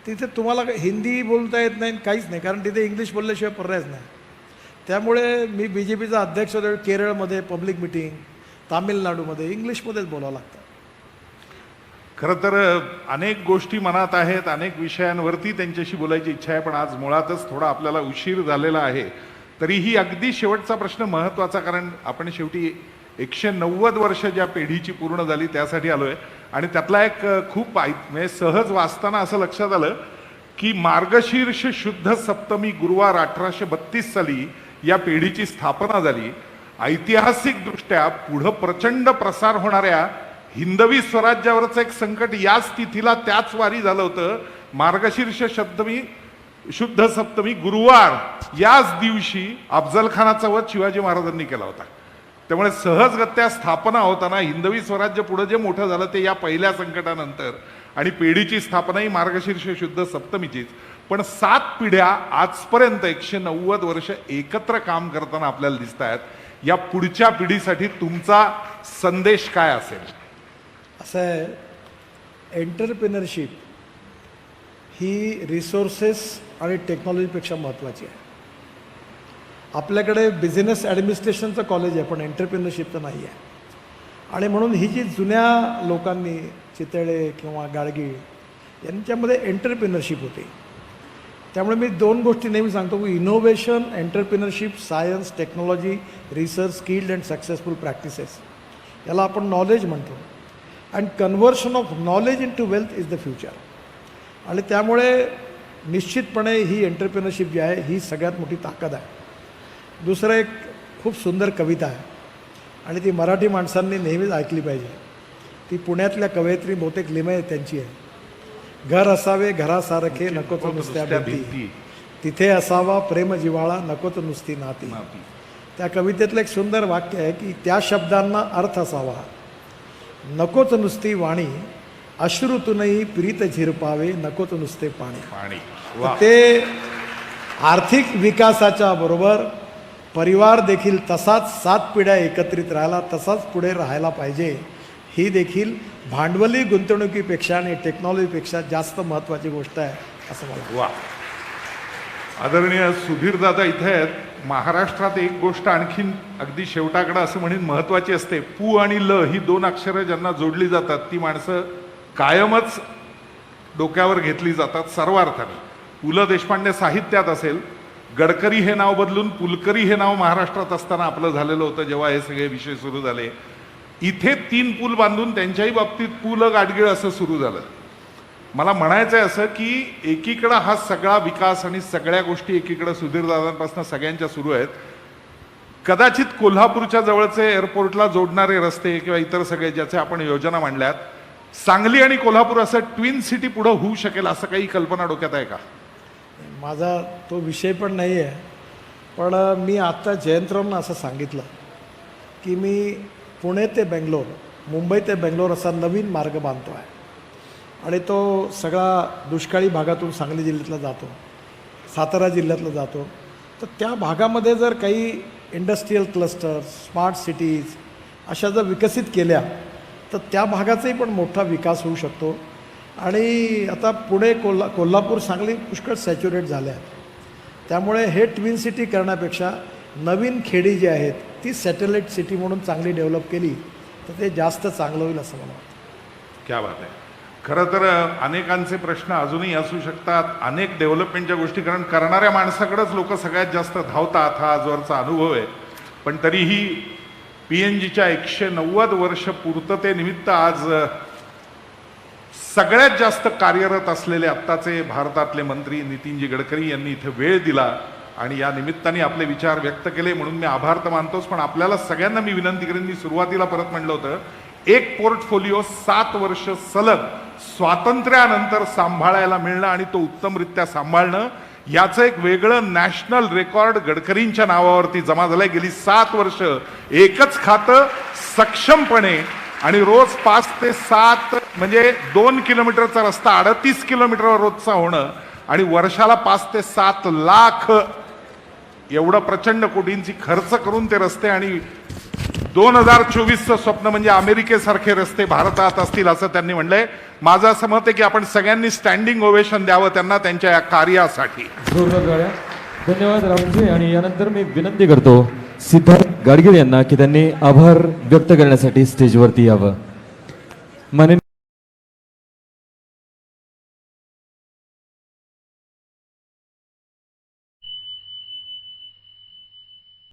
तिथे तुम्हाला हिंदी बोलता येत नाही, काहीच नाही, कारण तिथे इंग्लिश बोलल्याशिवाय पर्यायच नाही. त्यामुळे मी BJPचा अध्यक्ष होतो, केरळमध्ये पब्लिक मिटिंग, तामिळनाडूमध्ये इंग्लिशमध्येच बोलावं लागतं. खरं तर अनेक गोष्टी मनात आहेत, अनेक विषयांवरती त्यांच्याशी बोलायची इच्छा आहे, पण आज मुळातच थोडा आपल्याला उशीर झालेला आहे. तरीही अगदी शेवटचा प्रश्न महत्त्वाचा, कारण आपण शेवटी 190 वर्ष ज्या पिढीची पूर्ण झाली त्यासाठी आलोय. आणि त्यातला एक खूप म्हणजे सहज वाचताना असं लक्षात आलं की मार्गशीर्ष शुद्ध सप्तमी गुरुवार 1832 साली या पिढीची स्थापना झाली. ऐतिहासिकदृष्ट्या पुढं प्रचंड प्रसार होणाऱ्या हिंदवी स्वराज्यावरचं एक संकट याच तिथीला त्याच वारी झालं होतं. मार्गशीर्ष सप्तमी शुद्ध सप्तमी गुरुवार याच दिवशी अफजल खानाचा वध शिवाजी महाराजांनी केला होता. त्यामुळे सहजगत्या स्थापना होताना हिंदवी स्वराज्य पुढे जे मोठं झालं ते या पहिल्या संकटानंतर, आणि पेढीची स्थापना ही मार्गशीर्ष शुद्ध सप्तमीचीच. पण 7 पिढ्या आजपर्यंत 190 वर्ष एकत्र काम करताना आपल्याला दिसत आहेत. या पुढच्या पिढीसाठी तुमचा संदेश काय असेल? असं आहे, एंटरप्रिनरशिप ही रिसोर्सेस आणि टेक्नॉलॉजीपेक्षा महत्त्वाची आहे. आपल्याकडे बिझनेस ॲडमिनिस्ट्रेशनचं कॉलेज आहे, पण एंटरप्रिनरशिपचं नाही आहे. आणि म्हणून ही जी जुन्या लोकांनी, चितळे किंवा गाडगीळ यांच्यामध्ये एंटरप्रिनरशिप होती. त्यामुळे मी 2 गोष्टी नेहमी सांगतो की innovation, entrepreneurship, science, technology, research, skilled and successful practices, याला आपण नॉलेज म्हणतो. And conversion of knowledge into wealth is the future. आणि त्यामुळे निश्चितपणे ही एंटरप्रिनरशिप जी आहे ही सगळ्यात मोठी ताकद आहे. दुसरं एक खूप सुंदर कविता आहे आणि ती मराठी माणसांनी नेहमीच ऐकली पाहिजे. ती पुण्यातल्या कवयित्री बहुतेक लिमये त्यांची आहे. घर असावे घरासारखे नकोच नुसत्या भिंती, तिथे असावा प्रेम जिव्हाळा नकोच नुसती नाती. त्या कवितेतलं एक सुंदर वाक्य आहे की त्या शब्दांना अर्थ असावा नकोच नुसती वाणी, अश्रुतूनही प्रीत झिरपावे नकोच नुसते पाणी. तर ते आर्थिक विकासाच्या बरोबर परिवार देखील तसाच 7 पिढ्या एकत्रित राहायला, तसाच पुढे राहायला पाहिजे. ही देखील भांडवली गुंतवणुकीपेक्षा आणि टेक्नॉलॉजीपेक्षा जास्त महत्त्वाची गोष्ट आहे असं मला वाटतं. वा, आदरणीय सुधीर दादा इथे आहेत. महाराष्ट्रात एक गोष्ट आणखीन अगदी शेवटाकडे असं म्हणून महत्त्वाची असते. पू आणि ल ही 2 अक्षरं ज्यांना जोडली जातात ती माणसं कायमच डोक्यावर घेतली जातात सर्व अर्थाने. पु ल देशपांडे साहित्यात असेल, गडकरी हे नाव बदलून पुलकरी हे नाव महाराष्ट्रात असताना आपलं झालेलं होतं जेव्हा हे सगळे विषय सुरू झाले. इथे 3 पूल बांधून त्यांच्याही बाबतीत पु ल गाडगीळ असं सुरू झालं. मला म्हणायचं आहे असं की एकीकडं हा सगळा विकास आणि सगळ्या गोष्टी एकीकडं सुधीरदादांपासून सगळ्यांच्या सुरू आहेत. कदाचित कोल्हापूरच्या जवळचे एअरपोर्टला जोडणारे रस्ते किंवा इतर सगळे ज्याचे आपण योजना मांडल्यात, सांगली आणि कोल्हापूर असं ट्विन सिटी पुढं होऊ शकेल असं काही कल्पना डोक्यात आहे का? माझा तो विषय पण नाही आहे. पण मी आत्ता जयंतरावांना असं सांगितलं की मी पुणे ते बेंगलोर, मुंबई ते बेंगलोर असा नवीन मार्ग बांधतो आहे आणि तो सगळा दुष्काळी भागातून सांगली जिल्ह्यातला जातो, सातारा जिल्ह्यातला जातो. तर त्या भागामध्ये जर काही इंडस्ट्रीयल क्लस्टर्स, स्मार्ट सिटीज अशा जर विकसित केल्या तर त्या भागाचाही पण मोठा विकास होऊ शकतो. आणि आता पुणे, कोल्हापूर, सांगली पुष्कळ सॅच्युरेट झाल्या आहेत. त्यामुळे हे ट्विन सिटी करण्यापेक्षा नवीन खेडी जी आहेत ती सॅटेलाईट सिटी म्हणून चांगली डेव्हलप केली तर ते जास्त चांगलं होईल असं मला वाटतं. क्या बात आहे. खरं तर अनेकांचे प्रश्न अजूनही असू शकतात, अनेक डेव्हलपमेंटच्या गोष्टी, कारण करणाऱ्या माणसाकडेच लोक सगळ्यात जास्त धावतात, हा आजवरचा अनुभव आहे. पण तरीही PNGच्या 190 वर्ष पूर्ततेनिमित्त आज सगळ्यात जास्त कार्यरत असलेले आत्ताचे भारतातले मंत्री नितीनजी गडकरी यांनी इथे वेळ दिला आणि या निमित्ताने आपले विचार व्यक्त केले, म्हणून मी आभार तर मानतोच. पण आपल्याला सगळ्यांना मी विनंती करेन, मी सुरुवातीला परत म्हणलं होतं, एक पोर्टफोलिओ 7 वर्ष सलग स्वातंत्र्यानंतर सांभाळायला मिळणं आणि तो उत्तमरित्या सांभाळणं याचं एक वेगळं नॅशनल रेकॉर्ड गडकरींच्या नावावरती जमा झालंय. गेली 7 वर्ष एकच खातं सक्षमपणे आणि रोज 5 ते 7 म्हणजे 2 किलोमीटरचा रस्ता 38 किलोमीटरवर रोजचा होणं आणि वर्षाला 5 ते 7 लाख एवढं प्रचंड कोटींची खर्च करून ते रस्ते, आणि 2024चं स्वप्न म्हणजे अमेरिकेसारखे रस्ते भारतात असतील असं त्यांनी म्हणलंय. माझं असं मत आहे की आपण सगळ्यांनी स्टँडिंग ओवेशन द्यावं त्यांना त्यांच्या या कार्यासाठी. धन्यवाद राहुलजी. आणि यानंतर मी विनंती करतो सिद्धार्थ गाडगीळ यांना की त्यांनी आभार व्यक्त करण्यासाठी स्टेजवरती यावं. माननीय